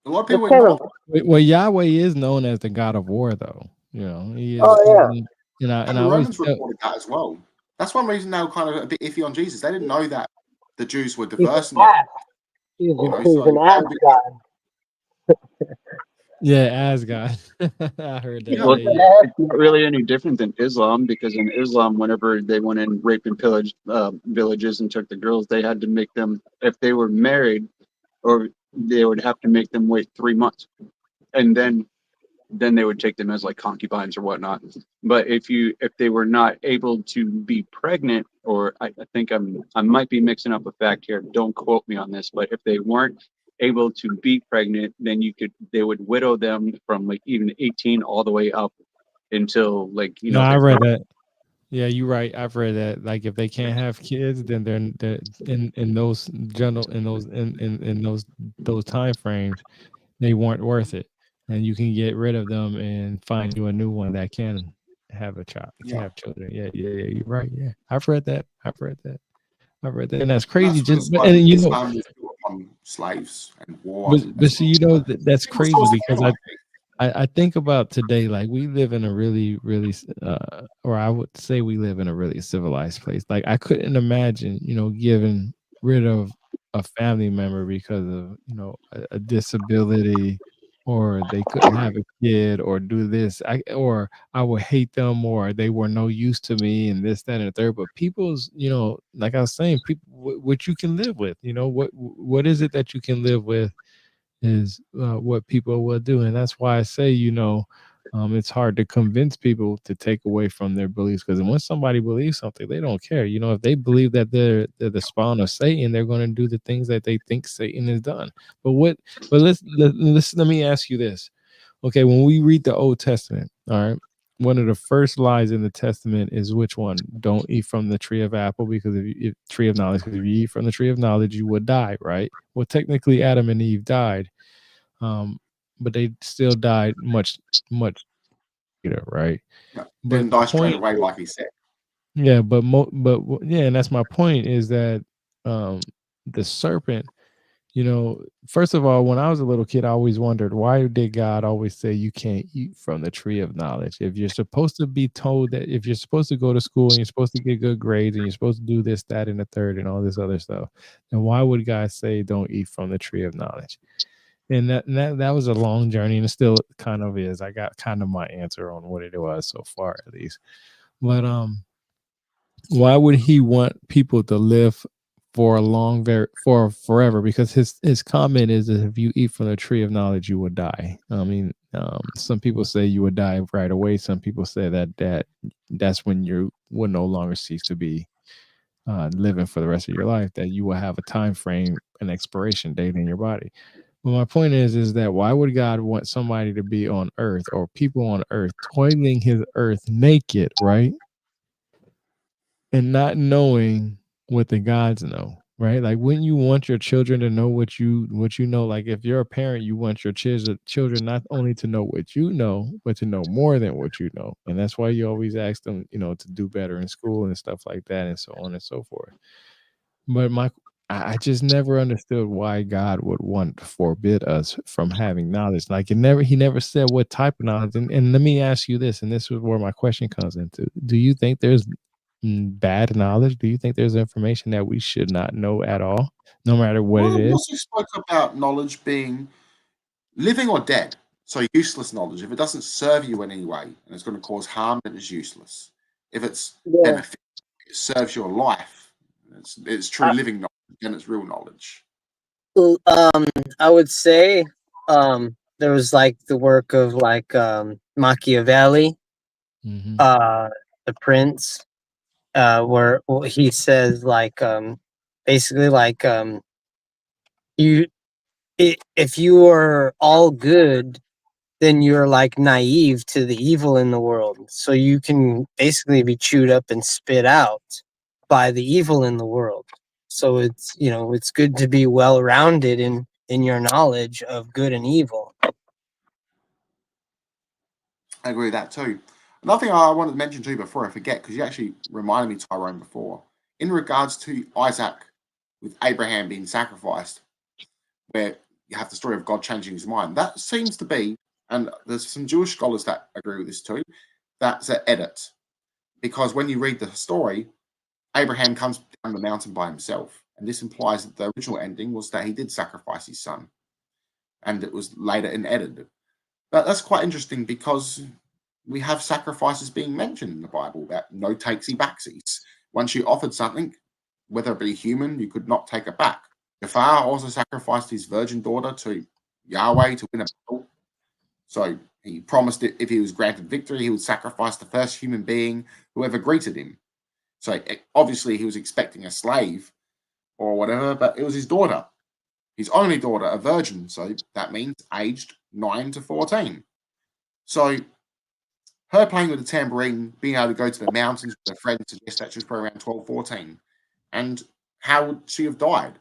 a lot of It's people kind ignore. Well, Yahweh is known as the God of war, though. He is. Oh yeah. And the I always Romans reported that as well. That's one reason they were kind of a bit iffy on Jesus. They didn't know that the Jews were He's diverse an enough. ass. He's So an ass god. Yeah, Asgard. I heard that. Well, Yeah. it's not really any different than Islam, because in Islam, whenever they went in, raped and pillaged villages and took the girls, they had to make them, if they were married, or they would have to make them wait 3 months, and then they would take them as like concubines or whatnot. But if they were not able to be pregnant, or I think I might be mixing up a fact here, don't quote me on this, but if they weren't able to be pregnant, then they would widow them from like even 18 all the way up until like No, I read that. Yeah, you're right. I've read that. Like, if they can't have kids, then they're in those those time frames, they weren't worth it, and you can get rid of them and find you a new one that can have a child, can have children. Yeah. You're right. Yeah, I've read that, and that's crazy. Islam was built upon slaves and war. But see, that's crazy because I think about today, like we live in a really, really, or I would say we live in a really civilized place. Like I couldn't imagine, getting rid of a family member because of, a disability, or they couldn't have a kid, or do this. Or I would hate them, or they were no use to me, and this, that, and the third. But people's, like I was saying, people, what you can live with, what is it that you can live with? Is what people will do, and that's why I say it's hard to convince people to take away from their beliefs, because once somebody believes something, they don't care. If they believe that they're the spawn of Satan, they're going to do the things that they think Satan has done. But let me ask you this. Okay, when we read the Old Testament, all right, one of the first lies in the Testament is which one? Don't eat from the tree of apple, because if tree of knowledge, because if you eat from the tree of knowledge, you would die, right? Well, technically, Adam and Eve died, but they still died much right? Yeah. But Didn't the die straight point, away, like he said. yeah, yeah, and that's my point is that um the serpent, first of all, when I was a little kid, I always wondered, why did God always say you can't eat from the tree of knowledge? If you're supposed to be told that, if you're supposed to go to school and you're supposed to get good grades and you're supposed to do this, that, and the third and all this other stuff, then why would God say don't eat from the tree of knowledge? And that was a long journey, and it still kind of is. I got kind of my answer on what it was so far, at least. But why would he want people to live for for forever? Because his comment is that if you eat from the tree of knowledge, you will die. I mean, some people say you would die right away. Some people say that's when you will no longer cease to be living for the rest of your life. That you will have a time frame, an expiration date in your body. But my point is that why would God want somebody to be on earth or people on earth toiling his earth naked, right? And not knowing what the gods know, right? Like, wouldn't you want your children to know what you know? Like, if you're a parent, you want your children not only to know what you know, but to know more than what you know. And that's why you always ask them, to do better in school and stuff like that, and so on and so forth. But I just never understood why God would want to forbid us from having knowledge. Like, he never said what type of knowledge. And let me ask you this, and this is where my question comes into: do you think there's bad knowledge? Do you think there's information that we should not know at all, no matter what it Well, we is? also spoke about knowledge being living or dead. So useless knowledge. If it doesn't serve you in any way and it's going to cause harm, then it's useless. If it's Yeah. beneficial, it serves your life, it's true living knowledge, then it's real knowledge. I would say there was like the work of like Machiavelli, Mm-hmm. the Prince, where he says like basically like you if you are all good, then you're like naive to the evil in the world. So you can basically be chewed up and spit out by the evil in the world. So it's it's good to be well rounded in your knowledge of good and evil. I agree with that too. Another thing I wanted to mention too before I forget, because you actually reminded me, Tyrone, before, in regards to Isaac with Abraham being sacrificed, where you have the story of God changing his mind. That seems to be, and there's some Jewish scholars that agree with this too, that's an edit. Because when you read the story, Abraham comes down the mountain by himself. And this implies that the original ending was that he did sacrifice his son. And it was later edited. But that's quite interesting because we have sacrifices being mentioned in the Bible that no takesy backsies. Once you offered something, whether it be human, you could not take it back. Jafar also sacrificed his virgin daughter to Yahweh to win a battle. So he promised that if he was granted victory, he would sacrifice the first human being who ever greeted him. So obviously he was expecting a slave or whatever, but it was his daughter, his only daughter, a virgin. So that means aged 9 to 14. So her playing with the tambourine, being able to go to the mountains with her friends suggests that she was probably around 12, 14. And how would she have died?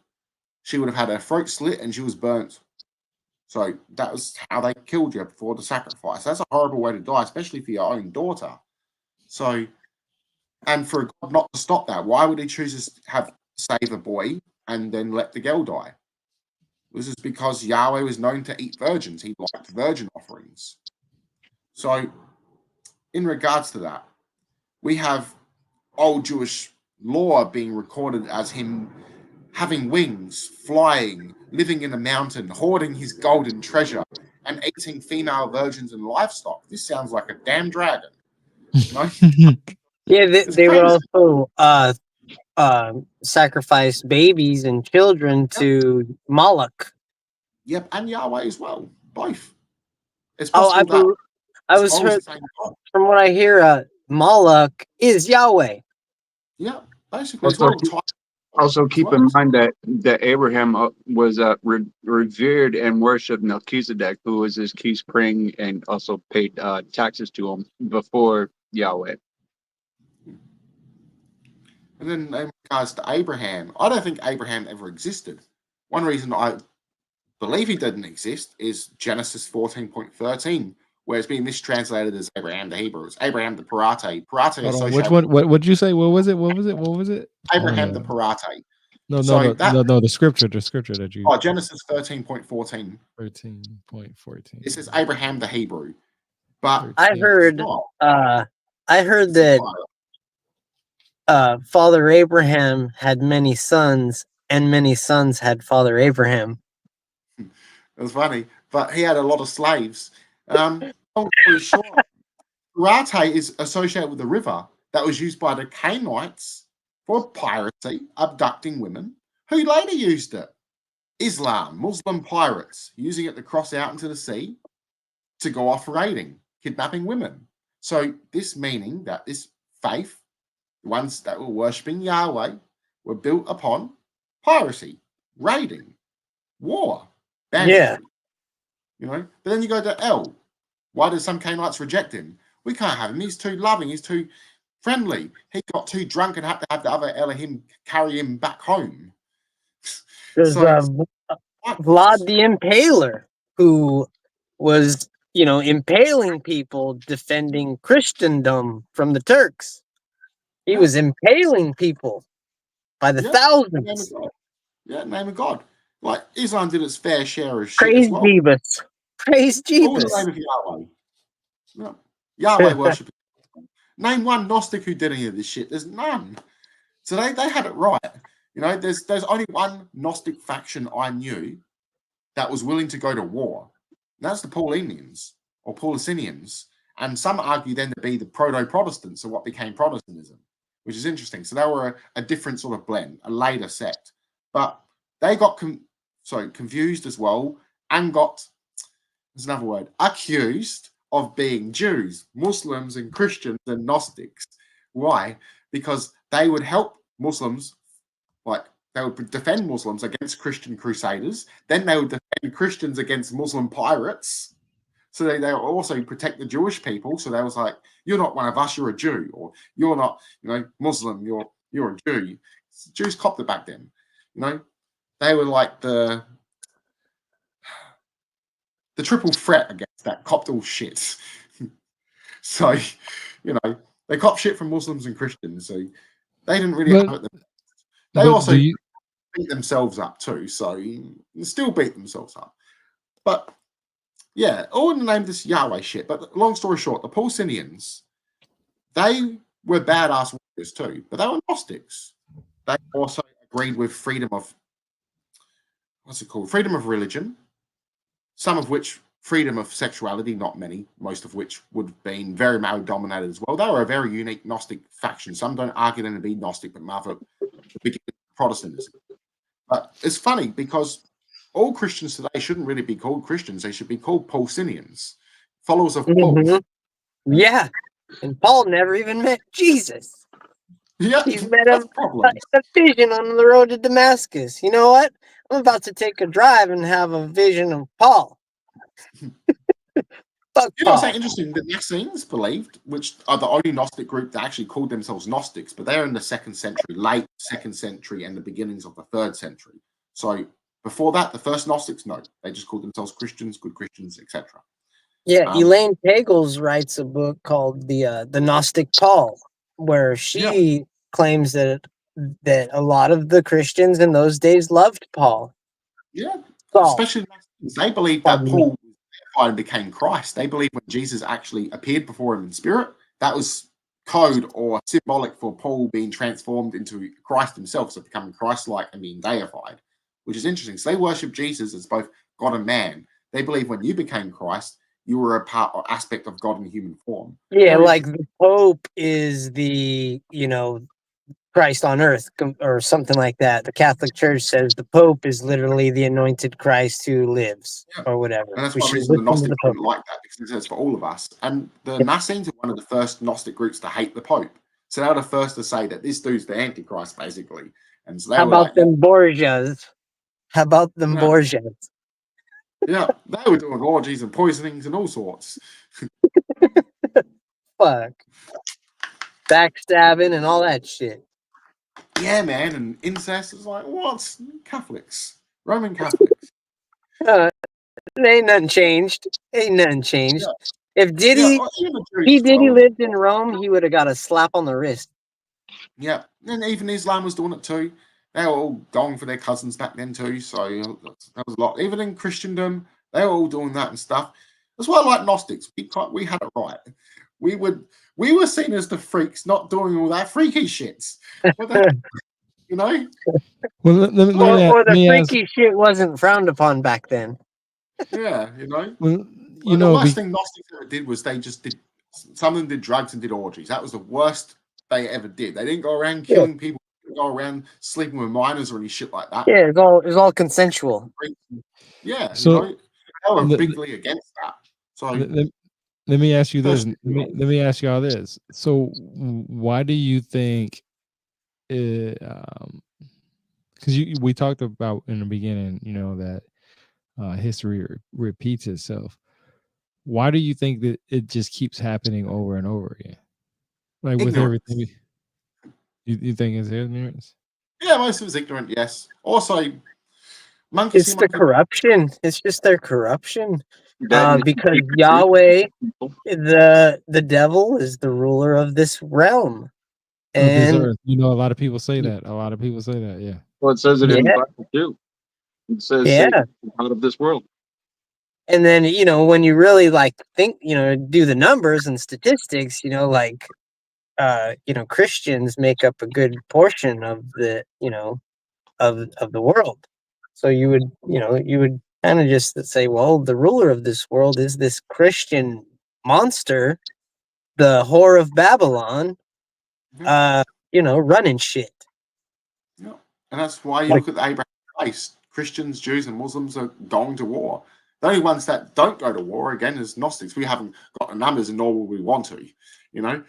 She would have had her throat slit and she was burnt. So that was how they killed you before the sacrifice. That's a horrible way to die, especially for your own daughter. So, and for God not to stop that, why would he choose to save a boy and then let the girl die? This is because Yahweh was known to eat virgins. He liked virgin offerings. So, in regards to that, we have old Jewish law being recorded as him having wings, flying, living in a mountain, hoarding his golden treasure, and eating female virgins and livestock. This sounds like a damn dragon. You know? Yeah, It's they would crazy. also sacrifice babies and children to Moloch. Yep, and Yahweh as well. Both. It's Oh, possible that I it's was always heard the same God. from what I hear. Moloch is Yahweh. Yeah, basically, it's all tied. Also, keep in mind that Abraham was revered and worshipped Melchizedek, who was his key spring, and also paid taxes to him before Yahweh. And then in regards to Abraham, I don't think Abraham ever existed. One reason I believe he didn't exist is Genesis 14.13, where it's being mistranslated as Abraham the Hebrew. It's Abraham the Parate. Parate Hold on, associated which one? What did you say? What was it? What was it? What was it? Abraham the Parate. No, So no, that no, no. The scripture that you. Genesis 13.14. 13.14. It says Abraham the Hebrew, but I heard that Father Abraham had many sons, and many sons had Father Abraham. It was funny, but he had a lot of slaves. Long story short, Parate is associated with a river that was used by the Canaanites for piracy, abducting women, who later used it. Islam, Muslim pirates, using it to cross out into the sea to go off raiding, kidnapping women. So this meaning that this faith, the ones that were worshipping Yahweh, were built upon piracy, raiding, war, banditry. Yeah. You know, but then you go to El. Why did some Canaanites reject him? We can't have him. He's too loving. He's too friendly. He got too drunk and had to have the other Elohim carry him back home. There's So Vlad the Impaler, who was, impaling people defending Christendom from the Turks. He was impaling people by the thousands. Name of God. Like Islam did its fair share of shit Praise as well. Jeebus. Praise All in the Jeebus. name of Yahweh. Yeah. Yahweh worship. Name one Gnostic who did any of this shit. There's none. So they had it right. You know, there's only one Gnostic faction I knew that was willing to go to war. And that's the Paulinians or Paulicians. And some argue then to be the proto-Protestants or what became Protestantism, which is interesting. So they were a different sort of blend, a later sect. But they got confused as well and got, there's another word, accused of being Jews, Muslims, and Christians and Gnostics. Why? Because they would help Muslims, like they would defend Muslims against Christian crusaders. Then they would defend Christians against Muslim pirates. So they would also protect the Jewish people. So they was like, you're not one of us, you're a Jew, or you're not, Muslim, you're a Jew. Jews copped it back then. They were like the triple threat against that, copped all shit. So, they copped shit from Muslims and Christians. So they didn't really have it. They also beat themselves up too. So you still beat themselves up. But yeah, all in the name of this Yahweh shit. But long story short, the Paulicians, they were badass warriors too, but they were Gnostics. They also agreed with freedom of, freedom of religion, some of which freedom of sexuality, not many, most of which would have been very male dominated as well. They were a very unique Gnostic faction. Some don't argue them to be Gnostic, but rather the beginning of Protestantism. But it's funny because all Christians today shouldn't really be called Christians. They should be called Paulicians, followers of Paul. Mm-hmm. Yeah. And Paul never even met Jesus. Yeah, he met him in a vision on the road to Damascus. You know what? I'm about to take a drive and have a vision of Paul. Fuck Paul. Something interesting? The Nazarenes believed, which are the only Gnostic group that actually called themselves Gnostics, but they're in the 2nd century, late 2nd century, and the beginnings of the 3rd century. So before that, the first Gnostics, no, they just called themselves Christians, good Christians, etc. Yeah, Elaine Pagels writes a book called the Gnostic Paul, where she claims that a lot of the Christians in those days loved Paul. Yeah, especially they believed that Paul and became Christ. They believed when Jesus actually appeared before him in spirit, that was code or symbolic for Paul being transformed into Christ himself, so becoming Christ-like and being deified, which is interesting. So they worship Jesus as both God and man. They believe when you became Christ, you were a part or aspect of God in human form. Yeah, like the Pope is the, Christ on earth or something like that. The Catholic Church says the Pope is literally the anointed Christ who lives or whatever. And that's one reason the Gnostics didn't like that, because it says for all of us. And the Nazarenes are one of the first Gnostic groups to hate the Pope. So they were the first to say that this dude's the Antichrist, basically. And so they How were about them Borgias? How about them Borgias? Yeah, they were doing orgies and poisonings and all sorts. Fuck. Backstabbing and all that shit. Yeah, man, and incest is like, what? Catholics. Roman Catholics. Ain't nothing changed. Yeah. If Diddy, even the Jews he as Diddy well. lived in Rome, he would have got a slap on the wrist. Yeah, and even Islam was doing it too. They were all going for their cousins back then too. So that was a lot. Even in Christendom, they were all doing that and stuff. That's why I like Gnostics. We had it right. We were seen as the freaks, not doing all that freaky shits. But they, you know. Well, let Or the me ask. freaky shit wasn't frowned upon back then. Yeah, you know. Well, The worst thing Gnostics ever did was they just did. Some of them did drugs and did orgies. That was the worst they ever did. They didn't go around killing people. They didn't go around sleeping with minors or any shit like that. Yeah, it was all consensual. Yeah, So, you know, they were bigly against that. So let me ask you this. Let me ask you all this. So, why do you think? Because we talked about in the beginning, you know, that history repeats itself. Why do you think that it just keeps happening over and over again? Like ignorance. With everything, you think it's ignorance? Yeah, most of it's ignorant. Yes. Also, It's the corruption. It's just their corruption. That Because Yahweh, the devil, is the ruler of this realm. Of this And earth. You know, a lot of people say that. A lot of people say that. Yeah. Well, it says it in the Yeah. Bible too. It says Yeah. Satan is out of this world. And then, you know, when you really like think, you know, do the numbers and statistics, you know, like you know, Christians make up a good portion of the, you know, of the world. So you would kind of just say, well, the ruler of this world is this Christian monster, the whore of Babylon, you know, running shit. Yeah. And that's why you look at the Abraham race. Christians, Jews, and Muslims are going to war. The only ones that don't go to war, again, is Gnostics. We haven't got the numbers, and nor will we want to. You know,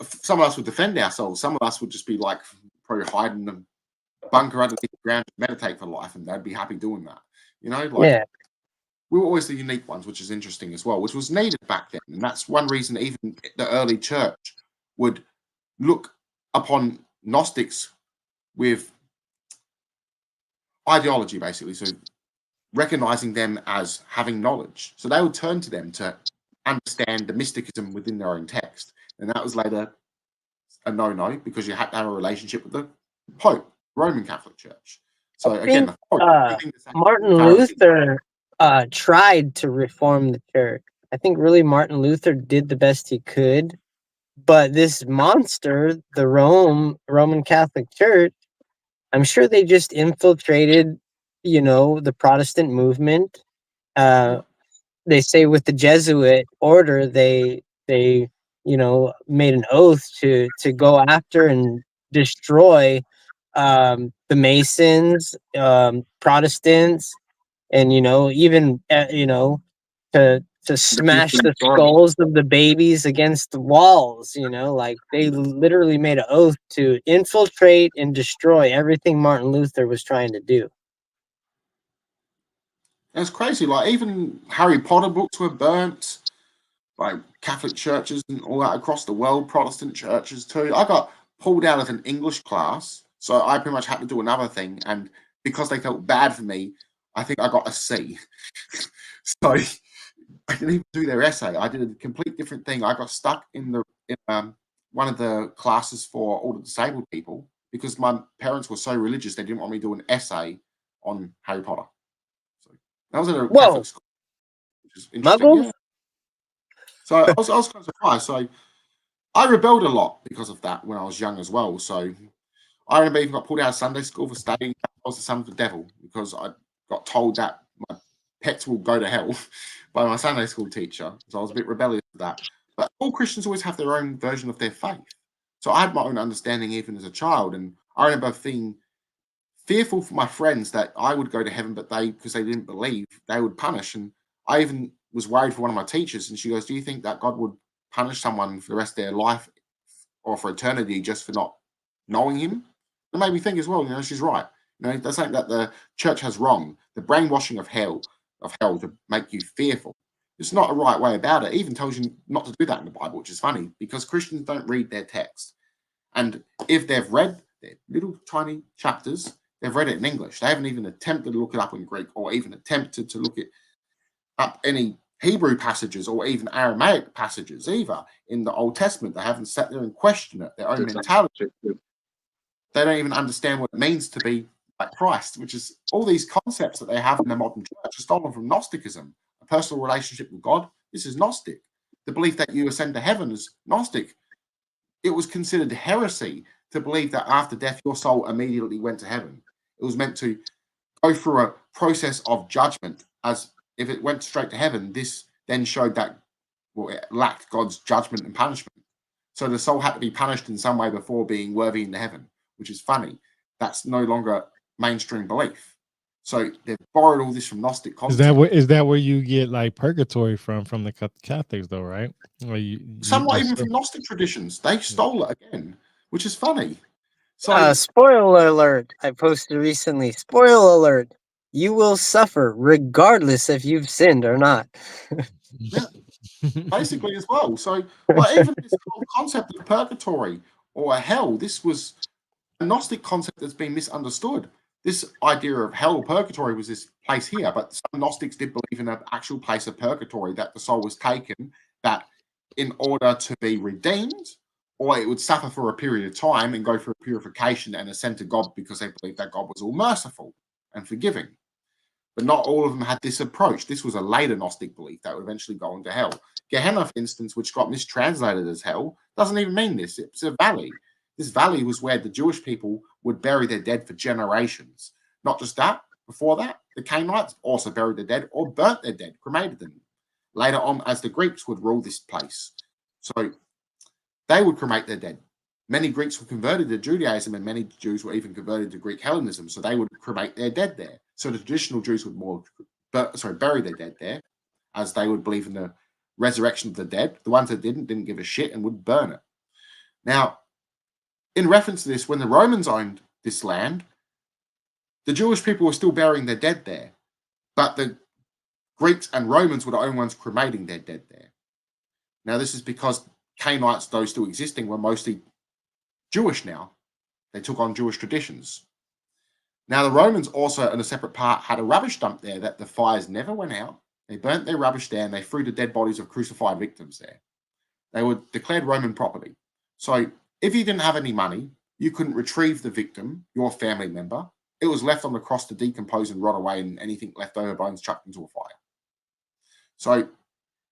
some of us would defend ourselves. Some of us would just be like probably hiding the bunker underneath the ground to meditate for life, and they'd be happy doing that. You know, like we were always the unique ones, which is interesting as well, which was needed back then. And that's one reason even the early church would look upon Gnostics with ideology, basically. So recognizing them as having knowledge. So they would turn to them to understand the mysticism within their own text. And that was later a no-no because you had to have a relationship with the Pope, Roman Catholic Church. So again, the Pope, Martin Luther tried to reform the church. I think really Martin Luther did the best he could, but this monster, the Roman Catholic Church, I'm sure they just infiltrated, you know, the Protestant movement. They say with the Jesuit order, they you know, made an oath to go after and destroy the Masons, Protestants, and you know, even you know, to smash the skulls of the babies against the walls. You know, like they literally made an oath to infiltrate and destroy everything Martin Luther was trying to do. It's crazy. Like even Harry Potter books were burnt. Like Catholic churches and all that across the world, Protestant churches too. I got pulled out of an English class, so I pretty much had to do another thing. And because they felt bad for me, I think I got a C. So I didn't even do their essay. I did a complete different thing. I got stuck in one of the classes for all the disabled people because my parents were so religious they didn't want me to do an essay on Harry Potter. So that was at a Catholic school, which is interesting. Muggles? Yeah. So I was kind of surprised. So I rebelled a lot because of that when I was young as well. So I remember even got pulled out of Sunday school for studying I was the son of the devil because I got told that my pets will go to hell by my Sunday school teacher. So I was a bit rebellious with that. But all Christians always have their own version of their faith. So I had my own understanding even as a child. And I remember being fearful for my friends that I would go to heaven, but because they didn't believe, they would punish. And I even was worried for one of my teachers. And she goes, do you think that God would punish someone for the rest of their life or for eternity just for not knowing him? It made me think as well, you know, she's right. You know, that's something that the church has wrong. The brainwashing of hell to make you fearful. It's not a right way about it. It even tells you not to do that in the Bible, which is funny because Christians don't read their text. And if they've read their little tiny chapters, they've read it in English. They haven't even attempted to look it up in Greek or even attempted to look it up any Hebrew passages or even Aramaic passages either in the Old Testament. They haven't sat there and questioned it, their own mentality. They don't even understand what it means to be like Christ, which is all these concepts that they have in the modern church are stolen from Gnosticism. A personal relationship with God, this is Gnostic. The belief that you ascend to heaven is Gnostic. It was considered heresy to believe that after death your soul immediately went to heaven. It was meant to go through a process of judgment, as if it went straight to heaven, this then showed that it lacked God's judgment and punishment. So the soul had to be punished in some way before being worthy into heaven, which is funny. That's no longer mainstream belief. So they've borrowed all this from Gnostic concepts. Is that where you get like purgatory from the Catholics, though, right? Somewhat even from Gnostic traditions. They stole it again, which is funny. So spoiler alert, I posted recently. Spoiler alert. You will suffer regardless if you've sinned or not. yeah, basically as well. So like, even this whole concept of purgatory or hell, this was a Gnostic concept that's been misunderstood. This idea of hell or purgatory was this place here, but some Gnostics did believe in an actual place of purgatory, that the soul was taken, that in order to be redeemed, or it would suffer for a period of time and go through purification and ascend to God, because they believed that God was all merciful and forgiving. But not all of them had this approach. This was a later Gnostic belief that would eventually go into hell. Gehenna, for instance, which got mistranslated as hell, doesn't even mean this. It's a valley. This valley was where the Jewish people would bury their dead for generations. Not just that, before that, the Canaanites also buried their dead or burnt their dead, cremated them. Later on, as the Greeks would rule this place. So they would cremate their dead. Many Greeks were converted to Judaism, and many Jews were even converted to Greek Hellenism, so they would cremate their dead there. So the traditional Jews would bury their dead there, as they would believe in the resurrection of the dead. The ones that didn't give a shit and would burn it. Now, in reference to this, when the Romans owned this land, the Jewish people were still burying their dead there, but the Greeks and Romans were the only ones cremating their dead there. Now, this is because Canaanites, though still existing, were mostly Jewish now. They took on Jewish traditions. Now, the Romans also, in a separate part, had a rubbish dump there that the fires never went out. They burnt their rubbish there, and they threw the dead bodies of crucified victims there. They were declared Roman property. So if you didn't have any money, you couldn't retrieve the victim, your family member. It was left on the cross to decompose and rot away, and anything left over bones chucked into a fire. So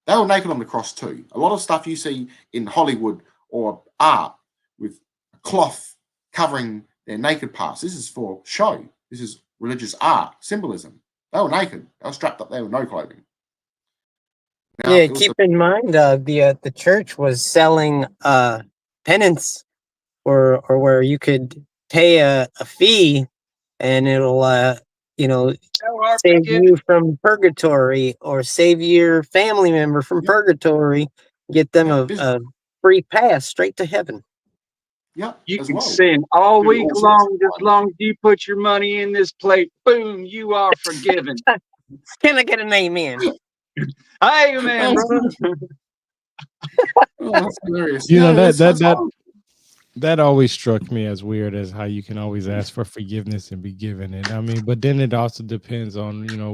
they were naked on the cross too. A lot of stuff you see in Hollywood or art with a cloth covering their naked parts, this is for show. This is religious art, symbolism. They were naked. They were strapped up there with no clothing. Now, yeah, keep in mind the church was selling penance, or where you could pay a fee, and it'll save you from purgatory, or save your family member from purgatory, get them a free pass straight to heaven. Yeah, you can sin all week long, as long as you put your money in this plate. Boom, you are forgiven. Can I get an amen? Amen, brother. Oh, that's hilarious. You know, that always struck me as weird, as how you can always ask for forgiveness and be given it. I mean, but then it also depends on, you know,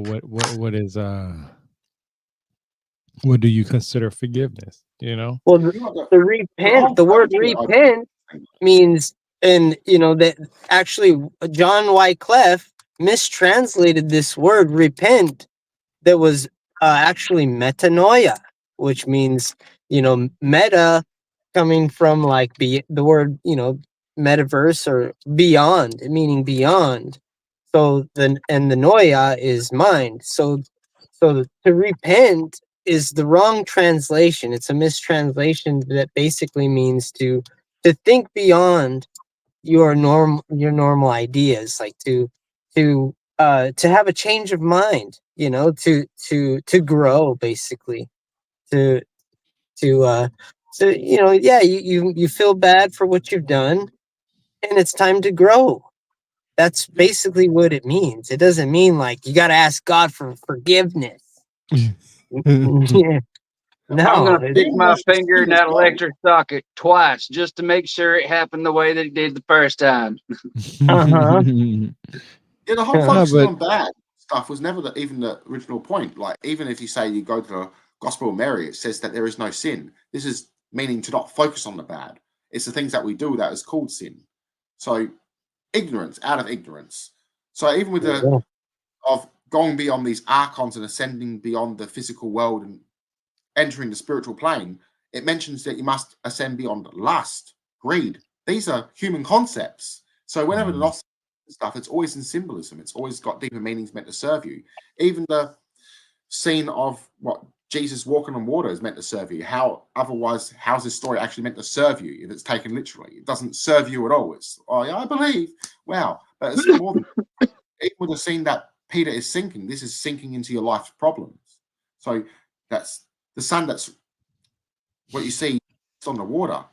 what do you consider forgiveness? You know, well, the word repent means, and you know that actually John Wycliffe mistranslated this word repent. That was actually metanoia, which means, you know, meta, coming from like the word, you know, metaverse, or beyond, meaning beyond. So the noia is mind. So to repent is the wrong translation. It's a mistranslation that basically means to think beyond your normal ideas, like to have a change of mind, you know, to grow, basically, to you know, yeah, you feel bad for what you've done, and it's time to grow. That's basically what it means. It doesn't mean like you got to ask God for forgiveness. Yeah. No, I'm gonna stick my finger in that electric socket twice just to make sure it happened the way that it did the first time. Uh-huh. Yeah, the whole focus on bad stuff was never even the original point. Like, even if you say you go to Gospel of Mary, it says that there is no sin. This is meaning to not focus on the bad. It's the things that we do that is called sin. So ignorance, out of ignorance. So even with the of going beyond these archons and ascending beyond the physical world and entering the spiritual plane, it mentions that you must ascend beyond lust, greed. These are human concepts. So whenever the Gnostic stuff, it's always in symbolism. It's always got deeper meanings meant to serve you. Even the scene of what Jesus walking on water is meant to serve you. How otherwise, how's this story actually meant to serve you if it's taken literally? It doesn't serve you at all. It's, oh yeah, I believe. Wow. But it's more than even with the scene that Peter is sinking, this is sinking into your life's problems. So that's the sun, that's what you see on the water.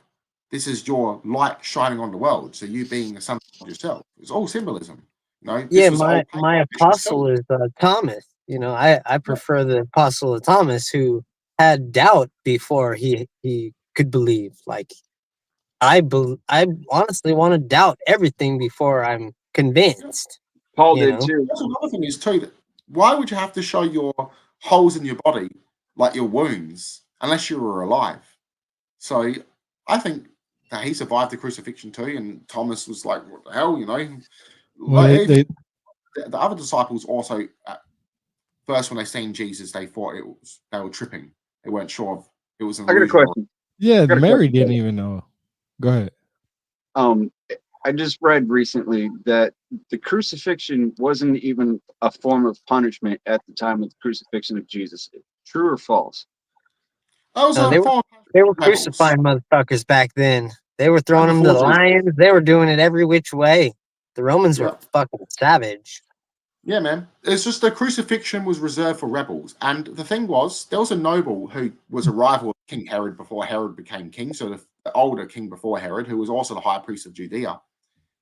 This is your light shining on the world. So you being the sun of yourself. It's all symbolism. You know, yeah, my apostle is Thomas. You know, I prefer the apostle of Thomas, who had doubt before he could believe. Like I honestly want to doubt everything before I'm convinced. Paul did too. That's another thing is too, that why would you have to show your holes in your body, like your wounds, unless you were alive? So I think that he survived the crucifixion too, and Thomas was like, what the hell, you know? Well, the other disciples also, at first when they seen Jesus, they thought they were tripping. They weren't sure if it was an I got a illusion. question. yeah, Mary didn't even know. Go ahead. I just read recently that the crucifixion wasn't even a form of punishment at the time of the crucifixion of Jesus. True or false? They were crucifying motherfuckers back then. They were throwing them to the lions. They were doing it every which way. The Romans were fucking savage. Yeah, man. It's just the crucifixion was reserved for rebels. And the thing was, there was a noble who was a rival of King Herod before Herod became king. So the older king before Herod, who was also the high priest of Judea,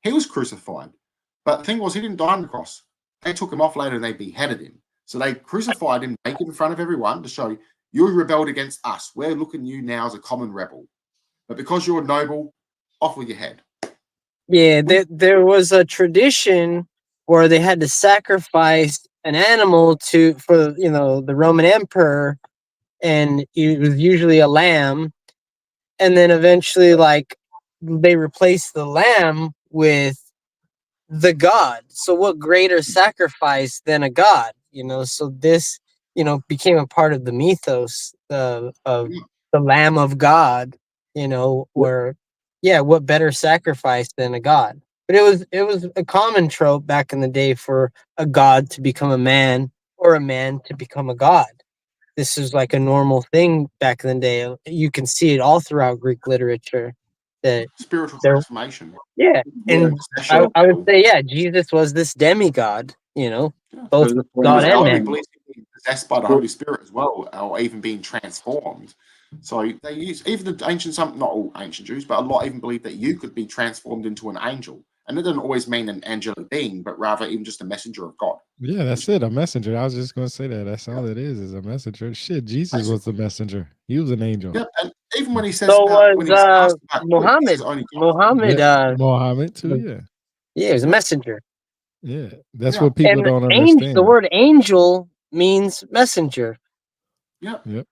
he was crucified. But the thing was, he didn't die on the cross. They took him off later and they beheaded him. So they crucified him naked in front of everyone to show you rebelled against us. We're looking at you now as a common rebel. But because you're noble, off with your head. Yeah, there was a tradition where they had to sacrifice an animal for the Roman emperor, and it was usually a lamb, and then eventually like they replaced the lamb with the god. So what greater sacrifice than a god? So this became a part of the mythos of the Lamb of God. Where what better sacrifice than a god? But it was a common trope back in the day for a god to become a man or a man to become a god. This is like a normal thing back in the day. You can see it all throughout Greek literature. That spiritual transformation. Yeah, and I would say, Jesus was this demigod. Both God and man. Possessed by the Holy Spirit as well, or even being transformed. So they use even the ancient, not all ancient Jews, but a lot even believe that you could be transformed into an angel, and it doesn't always mean an angelic being, but rather even just a messenger of God. Yeah, that's it, a messenger. I was just going to say that. That's all it is a messenger. Shit, Jesus was the messenger. He was an angel. Yeah, and even when he says when he's asked about Muhammad. Muhammad too. Yeah, he was a messenger. Yeah, that's what people don't understand. The word angel means messenger. Yeah. Yep.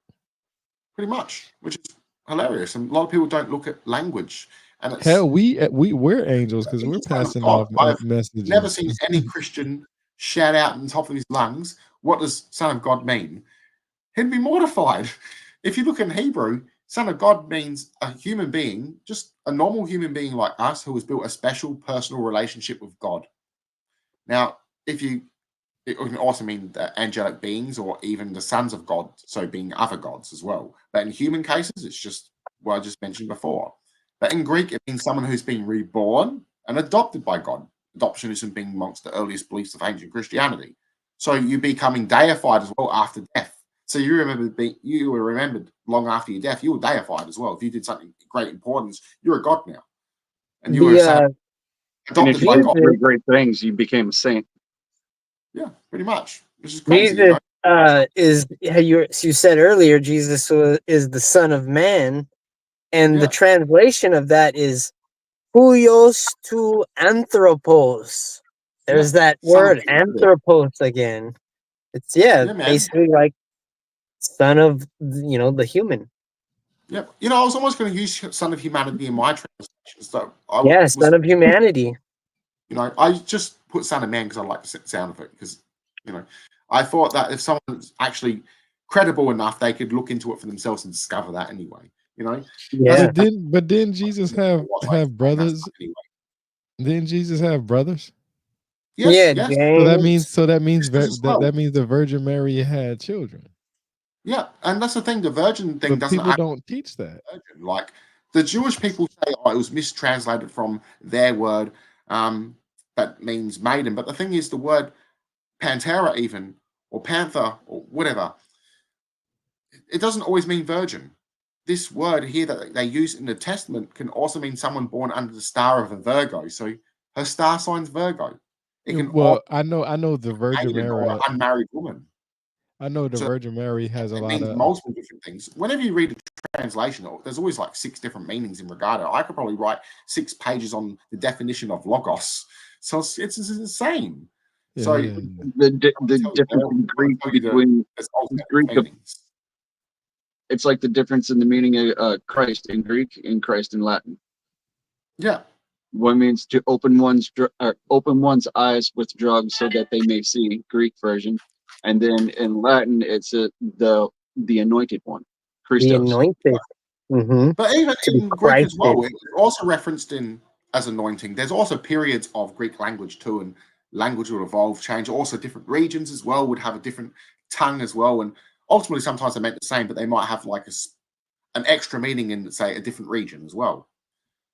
Pretty much, which is hilarious. And a lot of people don't look at language. And it's, hell, we're angels because we're passing off messages. Never seen any Christian shout out on top of his lungs, "What does Son of God mean?" He'd be mortified. If you look in Hebrew, Son of God means a human being, just a normal human being like us, who has built a special personal relationship with God. Now, it can also mean the angelic beings or even the sons of God, so being other gods as well. But in human cases, it's just what I just mentioned before. But in Greek, it means someone who's been reborn and adopted by God. Adoptionism being amongst the earliest beliefs of ancient Christianity. So you becoming deified as well after death. So you were remembered long after your death. You were deified as well. If you did something of great importance, you're a god now, and you were adopted by God. Great things, you became a saint. Yeah, pretty much. Which is crazy. Jesus you said earlier, Jesus is the Son of Man, and the translation of that is huios to anthropos. There's that word anthropos again. It's basically like son of, the human. Yeah, you know, I was almost going to use Son of Humanity in my translation. So Son of humanity. You know, I just put Son of Man because I like the sound of it. Because, you know, I thought that if someone's actually credible enough, they could look into it for themselves and discover that anyway. You know. Yeah. But didn't Jesus have brothers? Anyway. Didn't Jesus have brothers? Yes, Yeah, yes. James. that means Sisters as well. that means the Virgin Mary had children. Yeah, and that's the thing. The virgin thing But doesn't. people don't teach that. Virgin. Like the Jewish people say, oh, it was mistranslated from their word. That means maiden. But the thing is, the word Pantera, even or panther or whatever, it doesn't always mean virgin. This word here that they use in the Testament can also mean someone born under the star of a Virgo. So her star sign's Virgo. It can I know the Virgin Mary, or an unmarried woman. I know the So Virgin Mary has a it lot means of multiple different things. Whenever you read a translation, there's always like 6 different meanings in regard to it. I could probably write 6 pages on the definition of logos. So it's insane. Yeah, so yeah. The difference in Greek between Greek meanings. It's like the difference in the meaning of Christ in Greek and Christ in Latin. Yeah. One means to open one's eyes with drugs so that they may see, Greek version, and then in Latin it's the anointed one, Christos. The anointed. Mm-hmm. But even in Greek as Christed. well, it's also referenced in as anointing. There's also periods of Greek language too, and language will evolve, change. Also, different regions as well would have a different tongue as well, and ultimately sometimes they meant the same, but they might have like an extra meaning in, say, a different region as well.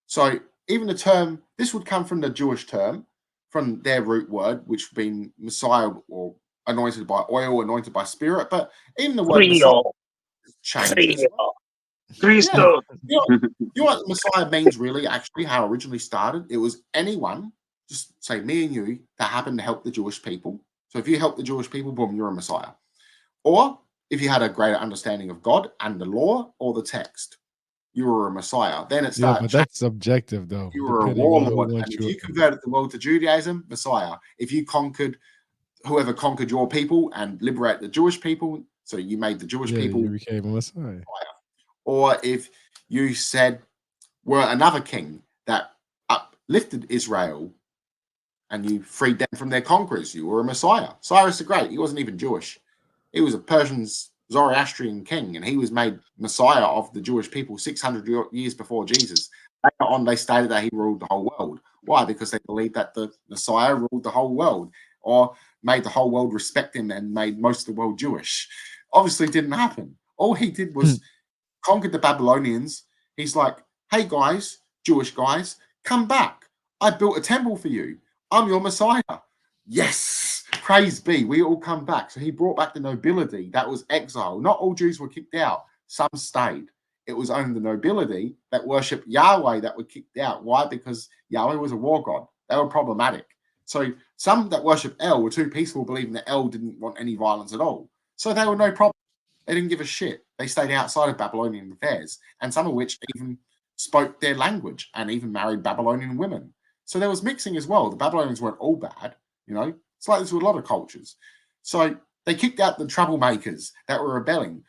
So even the term, this would come from the Jewish term, from their root word, which would be Messiah or anointed by oil, anointed by spirit. But even the word Messiah changed as well. Christo. Yeah. You know what Messiah means really, actually, how it originally started? It was anyone, just say me and you, that happened to help the Jewish people. So if you help the Jewish people, boom, you're a Messiah. Or if you had a greater understanding of God and the law or the text, you were a Messiah. Then it started. Yeah, but that's subjective, though. You were a warlord, and if you converted the world to Judaism, Messiah. If you conquered whoever conquered your people and liberate the Jewish people, so you made the Jewish people, you became a Messiah. Or if you said we're another king that uplifted Israel and you freed them from their conquerors, you were a Messiah. Cyrus the Great, he wasn't even Jewish. He was a Persian Zoroastrian king, and he was made Messiah of the Jewish people 600 years before Jesus. Later on, they stated that he ruled the whole world. Why? Because they believed that the Messiah ruled the whole world, or made the whole world respect him and made most of the world Jewish. Obviously, it didn't happen. All he did was conquered the Babylonians. He's like, hey guys, Jewish guys, come back. I built a temple for you. I'm your Messiah. Yes, praise be. We all come back. So he brought back the nobility that was exiled. Not all Jews were kicked out. Some stayed. It was only the nobility that worshipped Yahweh that were kicked out. Why? Because Yahweh was a war god. They were problematic. So some that worship El were too peaceful, believing that El didn't want any violence at all. So they were no problem. They didn't give a shit. They stayed outside of Babylonian affairs, and some of which even spoke their language and even married Babylonian women. So there was mixing as well. The Babylonians weren't all bad, you know. It's like this with a lot of cultures. So they kicked out the troublemakers that were rebelling.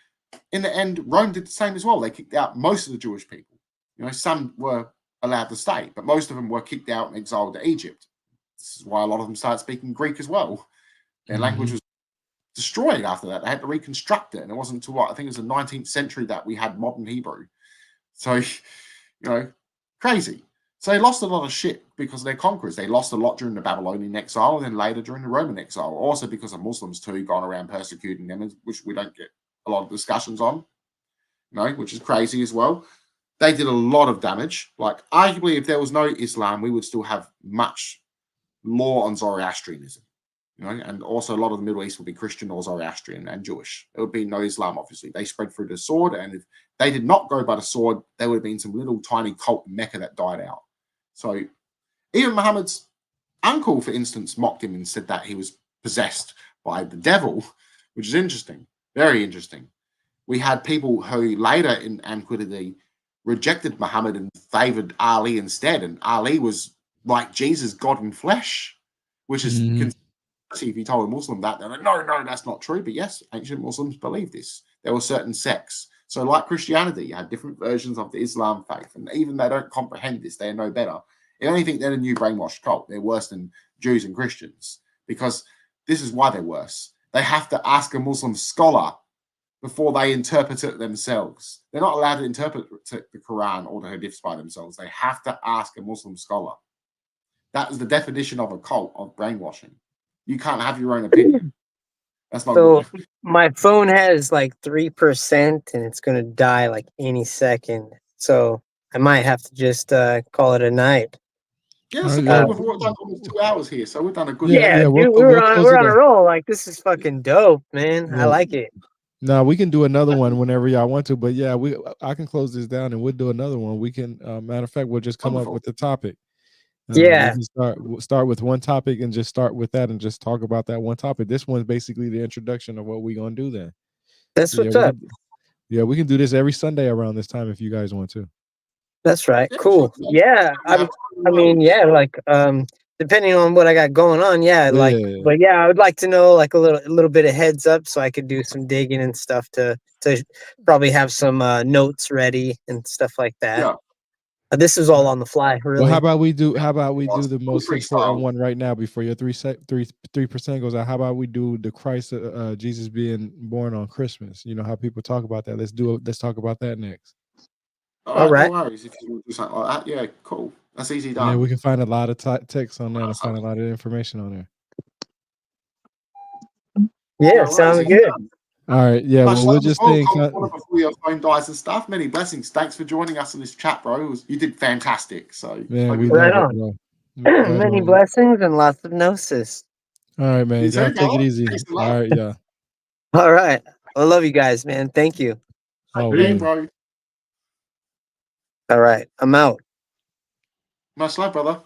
In the end, Rome did the same as well. They kicked out most of the Jewish people. You know, some were allowed to stay, but most of them were kicked out and exiled to Egypt. This is why a lot of them started speaking Greek as well. Their language was destroyed after that. They had to reconstruct it, and it wasn't until I think it was the 19th century that we had modern Hebrew. So, you know, crazy. So they lost a lot of shit because of their conquerors. They lost a lot during the Babylonian exile and then later during the Roman exile. Also because of Muslims too, gone around persecuting them, which we don't get a lot of discussions on, you know, which is crazy as well. They did a lot of damage. Like, arguably, if there was no Islam, we would still have much law on Zoroastrianism. You know, and also a lot of the Middle East would be Christian or Zoroastrian and Jewish. There would be no Islam, obviously. They spread through the sword, and if they did not go by the sword, there would have been some little tiny cult in Mecca that died out. So even Muhammad's uncle, for instance, mocked him and said that he was possessed by the devil, which is interesting, very interesting. We had people who later in antiquity rejected Muhammad and favored Ali instead, and Ali was like Jesus, God in flesh, which is See, if you told a Muslim that, they're like, no, that's not true. But yes, ancient Muslims believe this. There were certain sects. So like Christianity, you had different versions of the Islam faith. And even they don't comprehend this, they know better. They only think they're a new brainwashed cult. They're worse than Jews and Christians. Because this is why they're worse. They have to ask a Muslim scholar before they interpret it themselves. They're not allowed to interpret the Quran or the Hadiths by themselves. They have to ask a Muslim scholar. That is the definition of a cult, of brainwashing. You can't have your own opinion. That's not So good. my phone has like 3% and it's gonna die like any second. So I might have to just call it a night. Yeah, it's okay. We've done almost 2 hours here, so we've done a good. Yeah, dude, we're on a roll. Like, this is fucking dope, man. I like it. No, we can do another one whenever y'all want to, but yeah, I can close this down and we'll do another one. We can, matter of fact, we'll just come up with the topic. Yeah, we'll start with one topic and just start with that and just talk about that one topic. This one's basically the introduction of what we're gonna do then. That's what's up. We can do this every Sunday around this time if you guys want to. That's right. Cool. Yeah, I mean, yeah, like depending on what I got going on, but yeah, I would like to know like a little bit of heads up so I could do some digging and stuff to probably have some notes ready and stuff like that. Yeah. This is all on the fly, really. Well, how about we do the most important one right now before your 3% goes out? How about we do the Christ, Jesus being born on Christmas? You know how people talk about that. Let's talk about that next. All right. No worries. If you want to do something like that, yeah, cool. That's easy done. Yeah, we can find a lot of text on there and find a lot of information on there. Yeah, sounds good. All right, yeah. Well, we'll just think before your phone dies and stuff. Many blessings. Thanks for joining us in this chat, bro. You did fantastic. So yeah, we right on. Many blessings and lots of gnosis. All right, man. Y'all take it easy. All right, yeah. All right. I love you guys, man. Thank you. Bro. All right. I'm out. Much love, brother.